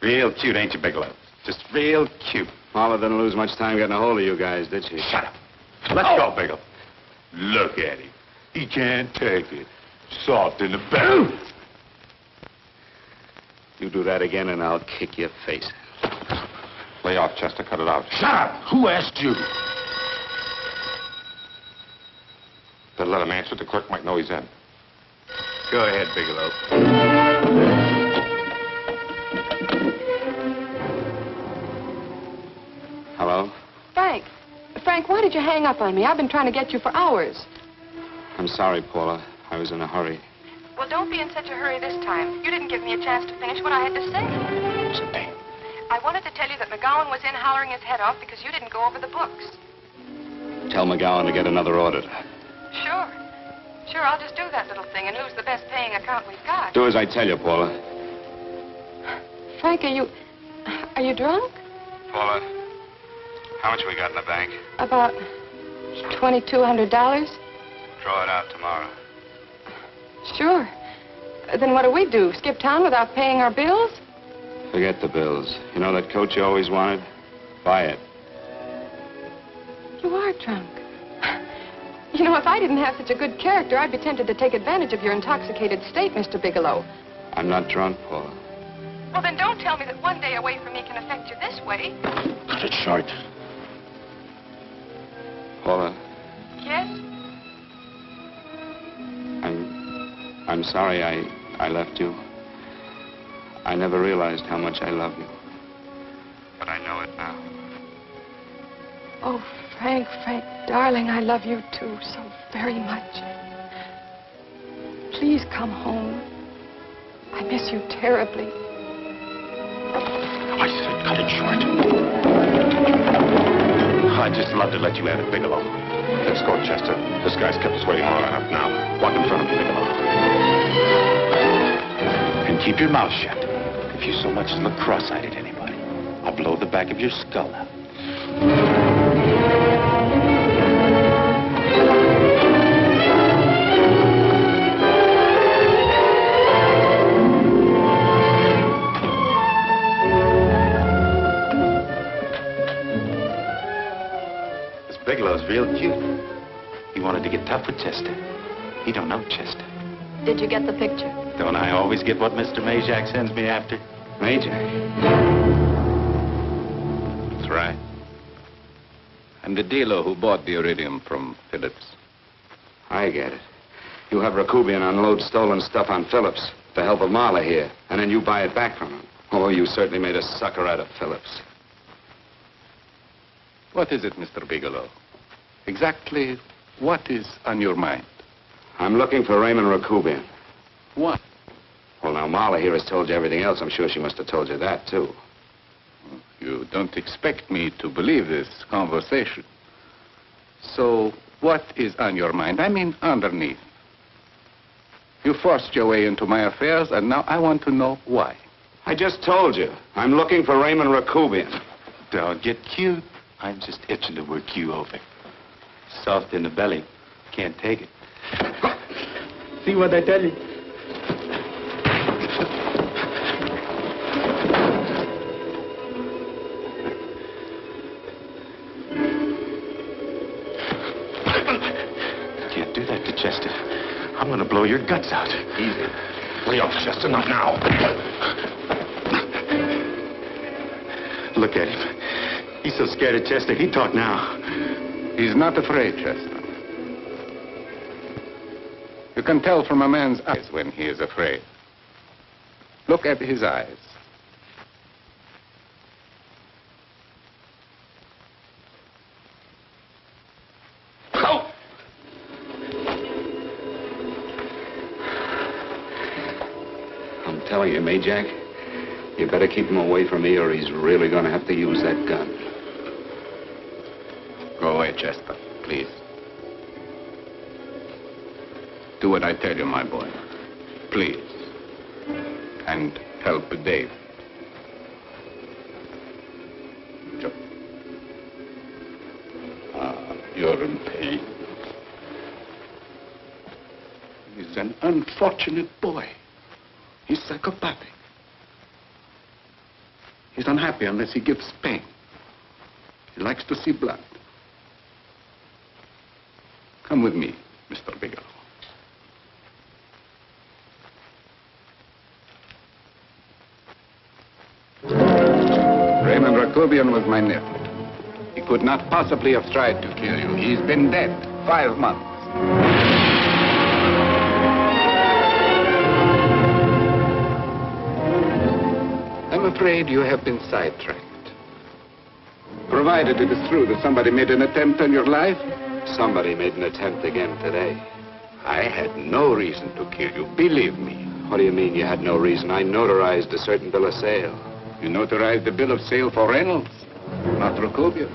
Real cute, ain't you, Bigelow? Just real cute. Paula didn't lose much time getting a hold of you guys, did she? Shut up. Let's go, Bigelow. Look at him. He can't take it. Soft in the back. You do that again and I'll kick your face. Lay off, Chester. Cut it out. Shut up! Who asked you? Better let him answer. The clerk might know he's in. Go ahead, Bigelow. Hello? Frank. Frank, why did you hang up on me? I've been trying to get you for hours. I'm sorry, Paula. I was in a hurry. Well, don't be in such a hurry this time. You didn't give me a chance to finish what I had to say. Say. I wanted to tell you that McGowan was in hollering his head off because you didn't go over the books. Tell McGowan to get another auditor. Sure. Sure, I'll just do that little thing and lose the best paying account we've got. Do as I tell you, Paula. Frank, are you drunk? Paula, how much we got in the bank? About $2,200. Draw it out tomorrow. Sure. Then what do? Skip town without paying our bills? Forget the bills. You know that coat you always wanted? Buy it. You are drunk. You know, if I didn't have such a good character, I'd be tempted to take advantage of your intoxicated state, Mr. Bigelow. I'm not drunk, Paula. Well, then don't tell me that one day away from me can affect you this way. Cut it short. Paula, Yes? I'm sorry I left you. I never realized how much I love you. But I know it now. Oh, Frank, darling, I love you too so very much. Please come home. I miss you terribly. I said cut it short. I'd just love to let you have it, Bigelow. Let's go, Chester. This guy's kept us waiting long enough now. Walk in front of me, Bigelow. And keep your mouth shut. If you so much as look cross-eyed at anybody, I'll blow the back of your skull out. Bigelow's real cute. He wanted to get tough with Chester. He don't know Chester. Did you get the picture? Don't I always get what Mr. Majak sends me after? Majak? That's right. I'm the dealer who bought the iridium from Phillips. I get it. You have Rakubian unload stolen stuff on Phillips with the help of Marla here, and then you buy it back from him. Oh, you certainly made a sucker out of Phillips. What is it, Mr. Bigelow? Exactly what is on your mind? I'm looking for Raymond Rakubian. What? Well, now, Marla here has told you everything else. I'm sure she must have told you that, too. You don't expect me to believe this conversation. So, what is on your mind? I mean, underneath. You forced your way into my affairs, and now I want to know why. I just told you. I'm looking for Raymond Rakubian. Don't get cute. I'm just itching to work you over. Soft in the belly. Can't take it. See what I tell you? Can't do that to Chester. I'm going to blow your guts out. Easy. Lay off, Chester. Not now. Look at him. He's so scared of Chester, he'd talk now. He's not afraid, Chester. You can tell from a man's eyes when he is afraid. Look at his eyes. Oh! I'm telling you, Majak, you better keep him away from me or he's really going to have to use that gun. Go away, Chester, please. Do what I tell you, my boy. Please. And help Dave. Joe. You're He's an unfortunate boy. He's psychopathic. He's unhappy unless he gives pain. He likes to see blood. Come with me, Mr. Bigelow. Raymond Rakubian was my nephew. He could not possibly have tried to kill you. He's been dead 5 months. I'm afraid you have been sidetracked. Provided it is true that somebody made an attempt on your life. Somebody made an attempt again today. I had no reason to kill you, believe me. What do you mean you had no reason? I notarized a certain bill of sale. You notarized the bill of sale for Reynolds, not Rakubian.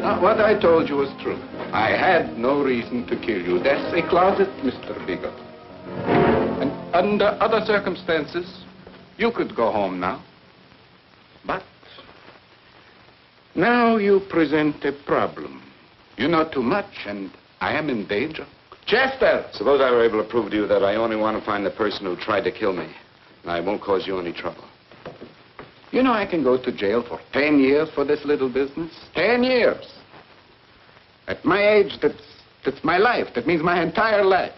Now, what I told you was true. I had no reason to kill you. That's a closet, Mr. Bigelow. And under other circumstances, you could go home now. But now you present a problem. You know too much, and I am in danger. Chester! Suppose I were able to prove to you that I only want to find the person who tried to kill me. And I won't cause you any trouble. You know I can go to jail for 10 years for this little business. 10 years. At my age, that's my life. That means my entire life.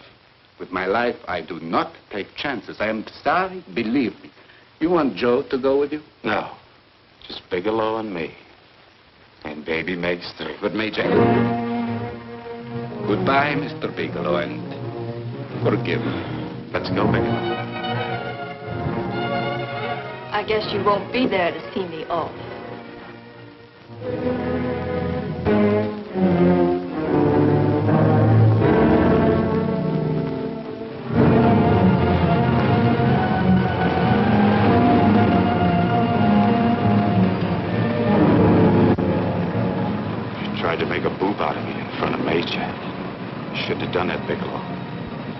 With my life, I do not take chances. I am sorry, believe me. You want Joe to go with you? No. Just Bigelow and me. And baby Meg's 3. But Major... Goodbye, Mr. Bigelow, and forgive me. Let's go, Bigelow. I guess you won't be there to see me off. You tried to make a boob out of me in front of Major. You shouldn't have done that, Bigelow.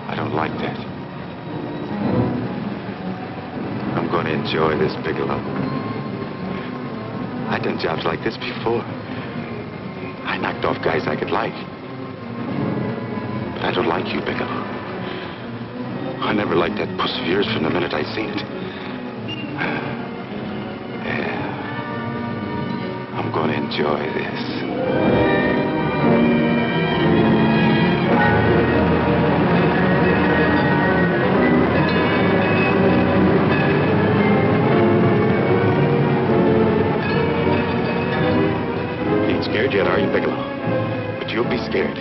I don't like that. I'm going to enjoy this, Bigelow. I've done jobs like this before. I knocked off guys I could like. But I don't like you, Bigelow. I never liked that puss of yours from the minute I seen it. Yeah. I'm going to enjoy this. Scared yet, are you, Bigelow? But you'll be scared.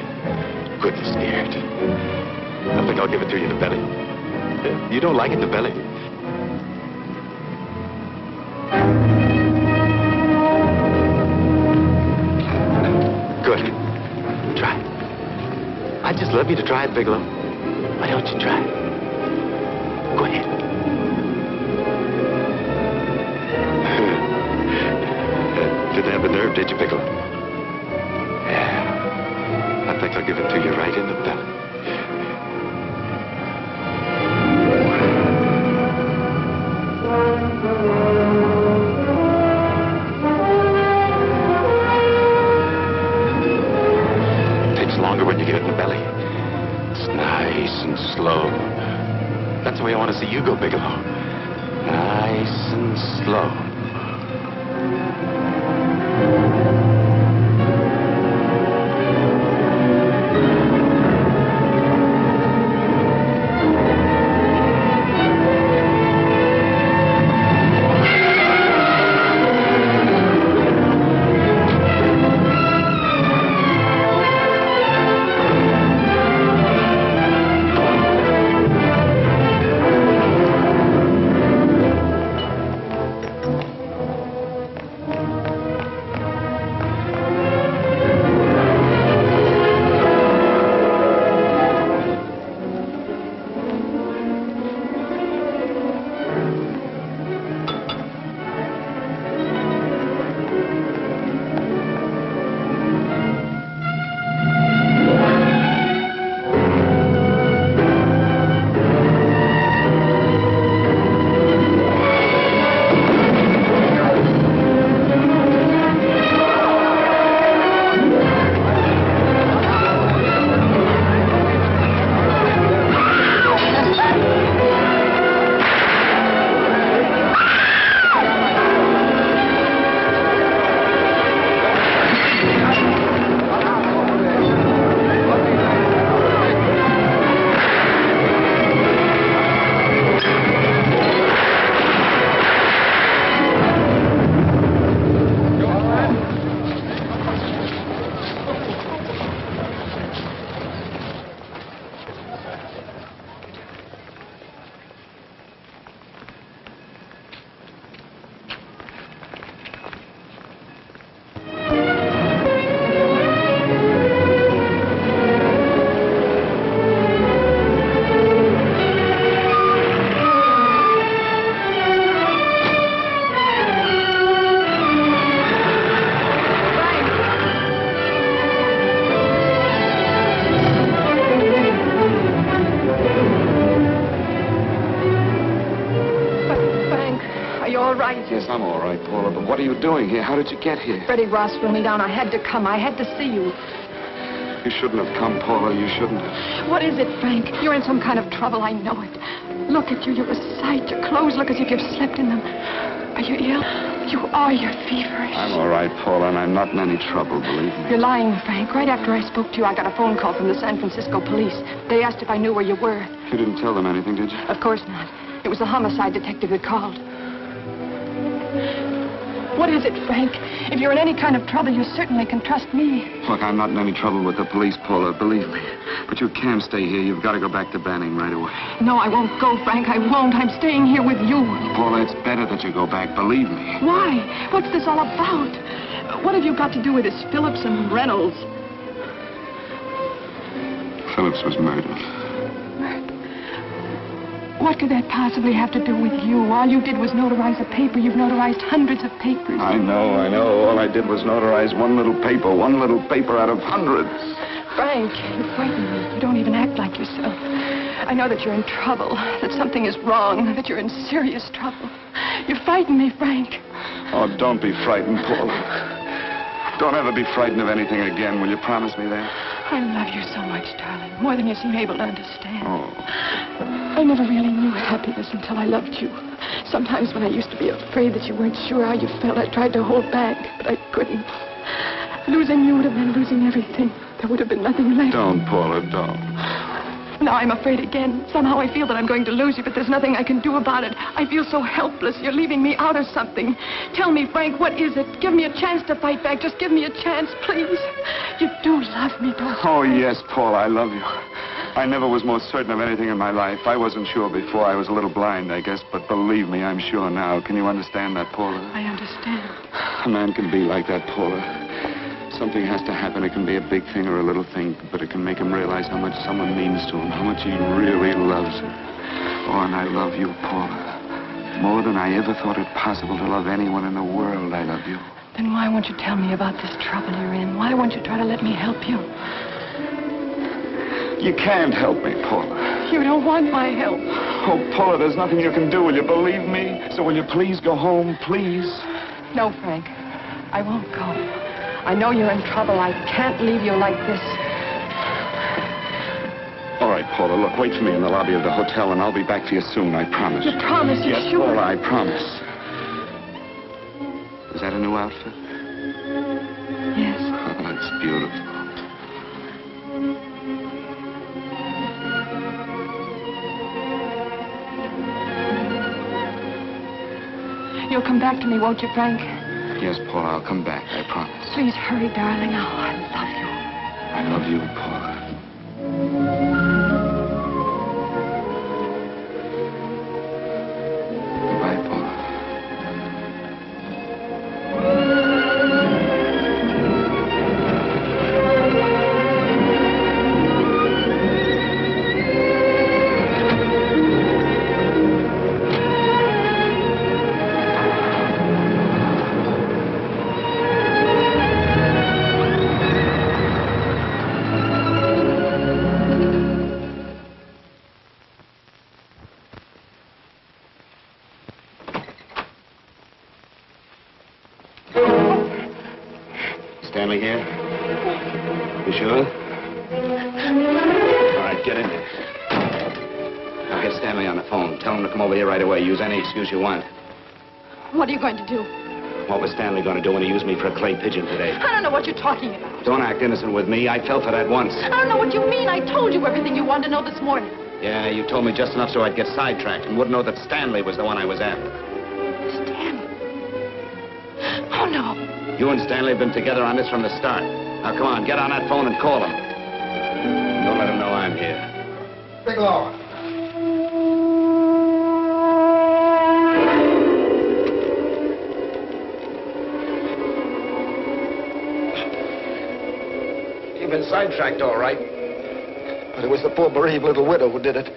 Good scared. I think I'll give it to you in the belly. You don't like it in the belly? Good. Try it. I'd just love you to try it, Bigelow. Why don't you try it? Go ahead. Didn't have the nerve, did you, Bigelow? Yeah. I think I'll give it to you right in the belly. It takes longer when you get it in the belly. It's nice and slow. That's the way I want to see you go, Bigelow. Nice and slow. all right? Yes, I'm all right, Paula, but what are you doing here? How did you get here? Freddie Ross threw me down. I had to come. I had to see you. You shouldn't have come, Paula. You shouldn't have. What is it, Frank? You're in some kind of trouble. I know it. Look at you. You're a sight. Your clothes look as if you've slept in them. Are you ill? You are. You're feverish. I'm all right, Paula, and I'm not in any trouble, believe me. You're lying, Frank. Right after I spoke to you, I got a phone call from the San Francisco police. They asked if I knew where you were. You didn't tell them anything, did you? Of course not. It was the homicide detective that called. What is it, Frank? If you're in any kind of trouble, you certainly can trust me. Look, I'm not in any trouble with the police, Paula, believe me. But you can't stay here. You've got to go back to Banning right away. No, I won't go, Frank. I won't. I'm staying here with you. Paula, it's better that you go back, believe me. Why? What's this all about? What have you got to do with this Phillips and Reynolds? Phillips was murdered. What could that possibly have to do with you? All you did was notarize a paper. You've notarized hundreds of papers. I know. All I did was notarize one little paper out of hundreds. Frank, you frighten me. You don't even act like yourself. I know that you're in trouble, that something is wrong, that you're in serious trouble. You frighten me, Frank. Oh, don't be frightened, Paula. Don't ever be frightened of anything again. Will you promise me that? I love you so much, darling, more than you seem able to understand. Oh. I never really knew happiness until I loved you. Sometimes when I used to be afraid that you weren't sure how you felt, I tried to hold back, but I couldn't. Losing you would have been losing everything. There would have been nothing left. Don't, Paula, don't. Now I'm afraid again. Somehow I feel that I'm going to lose you, but there's nothing I can do about it. I feel so helpless. You're leaving me out of something. Tell me, Frank, what is it? Give me a chance to fight back. Just give me a chance, please. You do love me, don't you? Oh, yes, Paula, I love you. I never was more certain of anything in my life. I wasn't sure before. I was a little blind, I guess, but believe me, I'm sure now. Can you understand that, Paula? I understand. A man can be like that, Paula. Something has to happen. It can be a big thing or a little thing, but it can make him realize how much someone means to him, how much he really loves her. Oh, and I love you, Paula. More than I ever thought it possible to love anyone in the world, I love you. Then why won't you tell me about this trouble you're in? Why won't you try to let me help you? You can't help me, Paula. You don't want my help. Oh, Paula, there's nothing you can do. Will you believe me? So will you please go home, please? No, Frank. I won't go. I know you're in trouble. I can't leave you like this. All right, Paula, look, wait for me in the lobby of the hotel, and I'll be back for you soon, I promise. You promise? You're yes, sure? Paula, I promise. Is that a new outfit? Yes. Oh, it's beautiful. You'll come back to me, won't you, Frank? Yes, Paula, I'll come back, I promise. Please hurry, darling. Oh, I love you. I love you, Paula. Goodbye, Paula. Stanley here? You sure? All right, get in there. Now get Stanley on the phone. Tell him to come over here right away. Use any excuse you want. What are you going to do? What was Stanley going to do when he used me for a clay pigeon today? I don't know what you're talking about. Don't act innocent with me. I fell for that once. I don't know what you mean. I told you everything you wanted to know this morning. Yeah, you told me just enough so I'd get sidetracked and wouldn't know that Stanley was the one I was after. Stanley? Oh, no. You and Stanley have been together on this from the start. Now, come on, get on that phone and call him. Don't let him know I'm here. Bigelow. You've been sidetracked, all right. But it was the poor bereaved little widow who did it.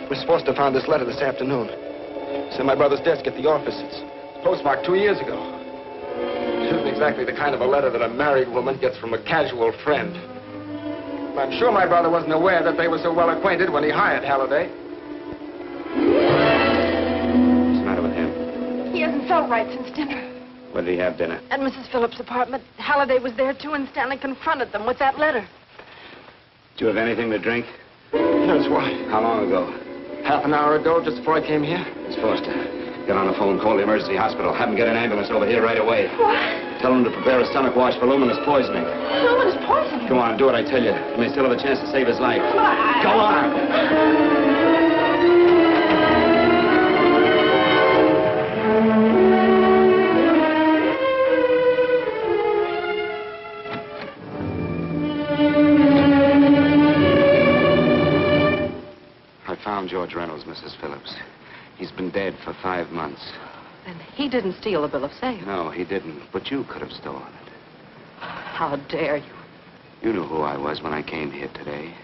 We're supposed to have found this letter this afternoon. It's in my brother's desk at the office. It's postmarked 2 years ago. It isn't exactly the kind of a letter that a married woman gets from a casual friend. I'm sure my brother wasn't aware that they were so well acquainted when he hired Halliday. What's the matter with him? all right since dinner. Where did he have dinner? At Mrs. Phillips' apartment. Halliday was there, too, and Stanley confronted them with that letter. Do you have anything to drink? Yes, why? How long ago? Half an hour ago, just before I came here. Miss Foster, get on the phone, call the emergency hospital. Have them get an ambulance over here right away. What? Tell them to prepare a stomach wash for luminous poisoning. Luminous poisoning? Go on, do what I tell you. You may still have a chance to save his life. Go on! I found George Reynolds, Mrs. Phillips. He's been dead for 5 months. And he didn't steal the bill of sale. No, he didn't. But you could have stolen it. How dare you? You knew who I was when I came here today.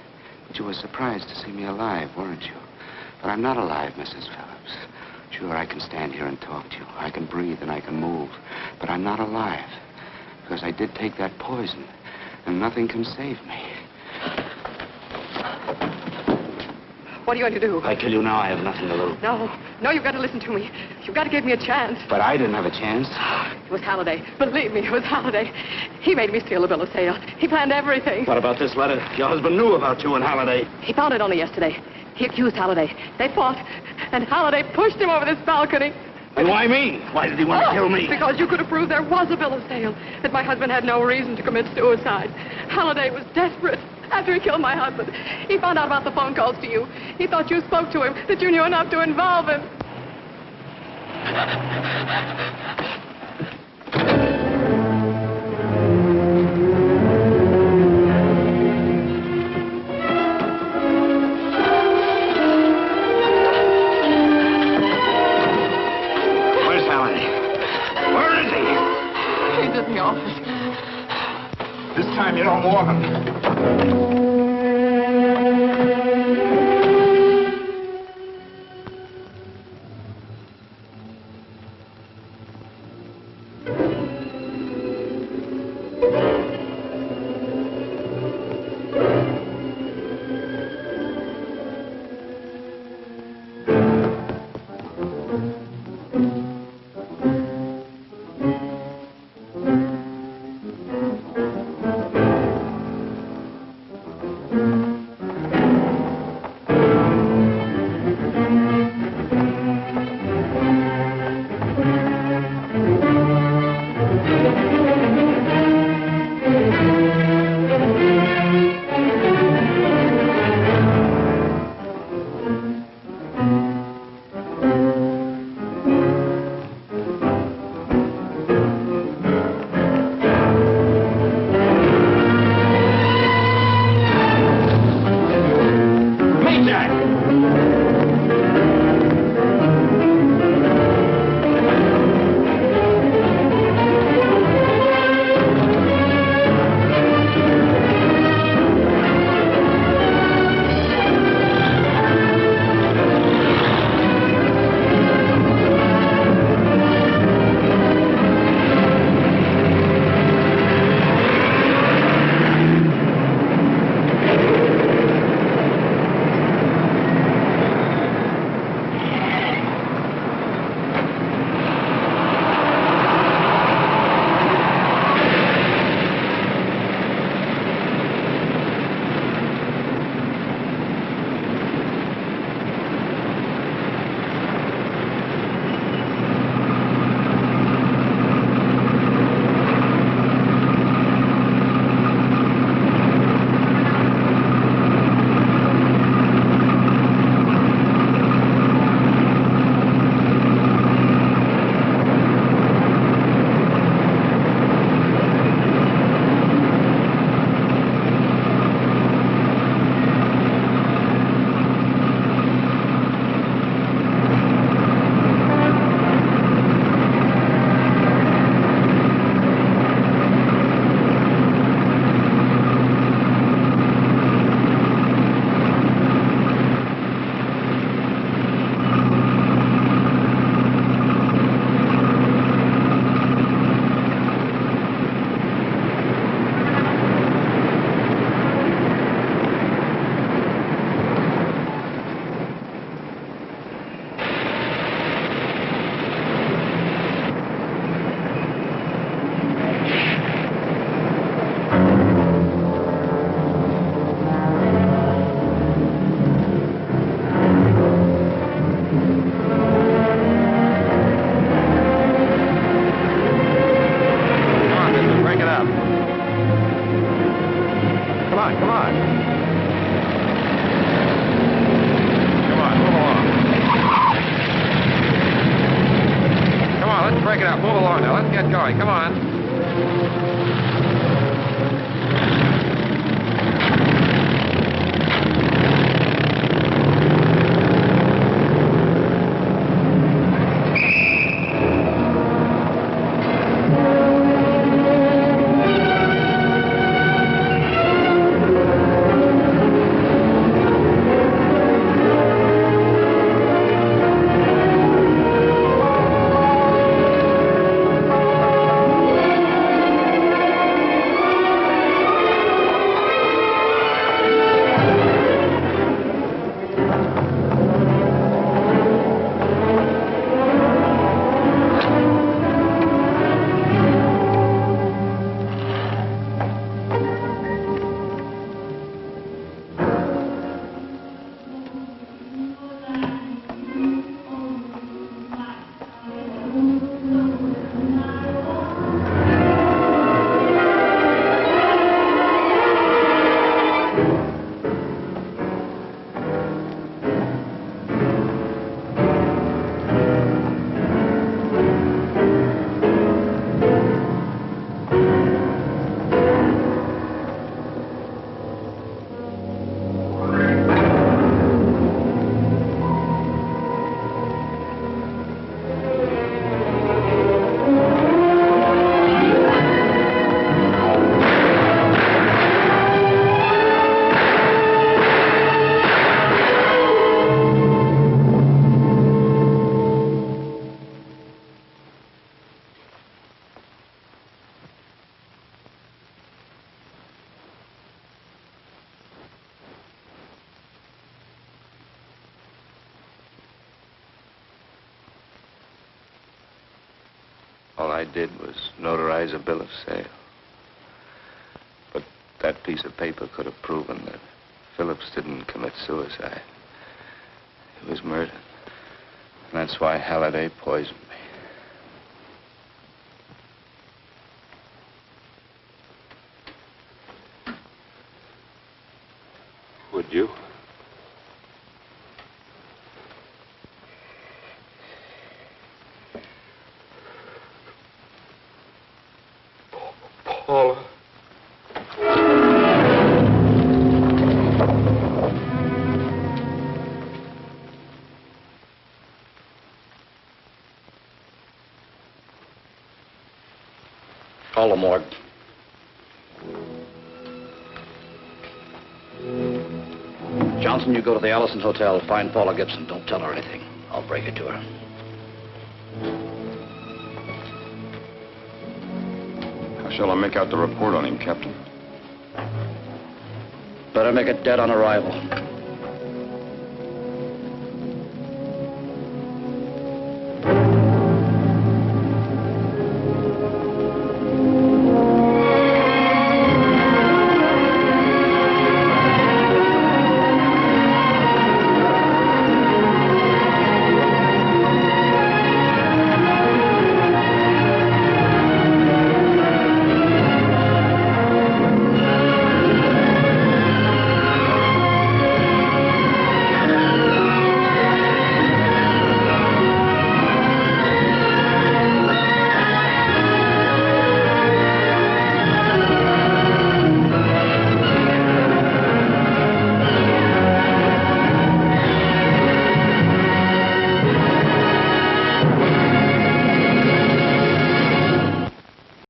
But you were surprised to see me alive, weren't you? But I'm not alive, Mrs. Phillips. Sure, I can stand here and talk to you. I can breathe and I can move. But I'm not alive. Because I did take that poison. And nothing can save me. What are you going to do? If I kill you now, I have nothing to lose. No, you've got to listen to me. You've got to give me a chance. But I didn't have a chance. It was Halliday. Believe me, it was Halliday. He made me steal the bill of sale. He planned everything. What about this letter? Your husband knew about you and Halliday. He found it only yesterday. He accused Halliday. They fought, and Halliday pushed him over this balcony. And why me? Why did he want to kill me? Because you could have proved there was a bill of sale, that my husband had no reason to commit suicide. Halliday was desperate. After he killed my husband, he found out about the phone calls to you. He thought you spoke to him, that you knew enough to involve him. Where's Halliday? Where is he? He's in the office. This time you don't warn him. break it up. Move along now. Let's get going. Come on. All I did was notarize a bill of sale. But that piece of paper could have proven that Phillips didn't commit suicide. He was murdered. And that's why Halliday poisoned me. Would you? Paula. Call the morgue. Johnson, you go to the Allison Hotel. Find Paula Gibson. Don't tell her anything. I'll break it to her. How shall I make out the report on him, Captain? Better make it dead on arrival.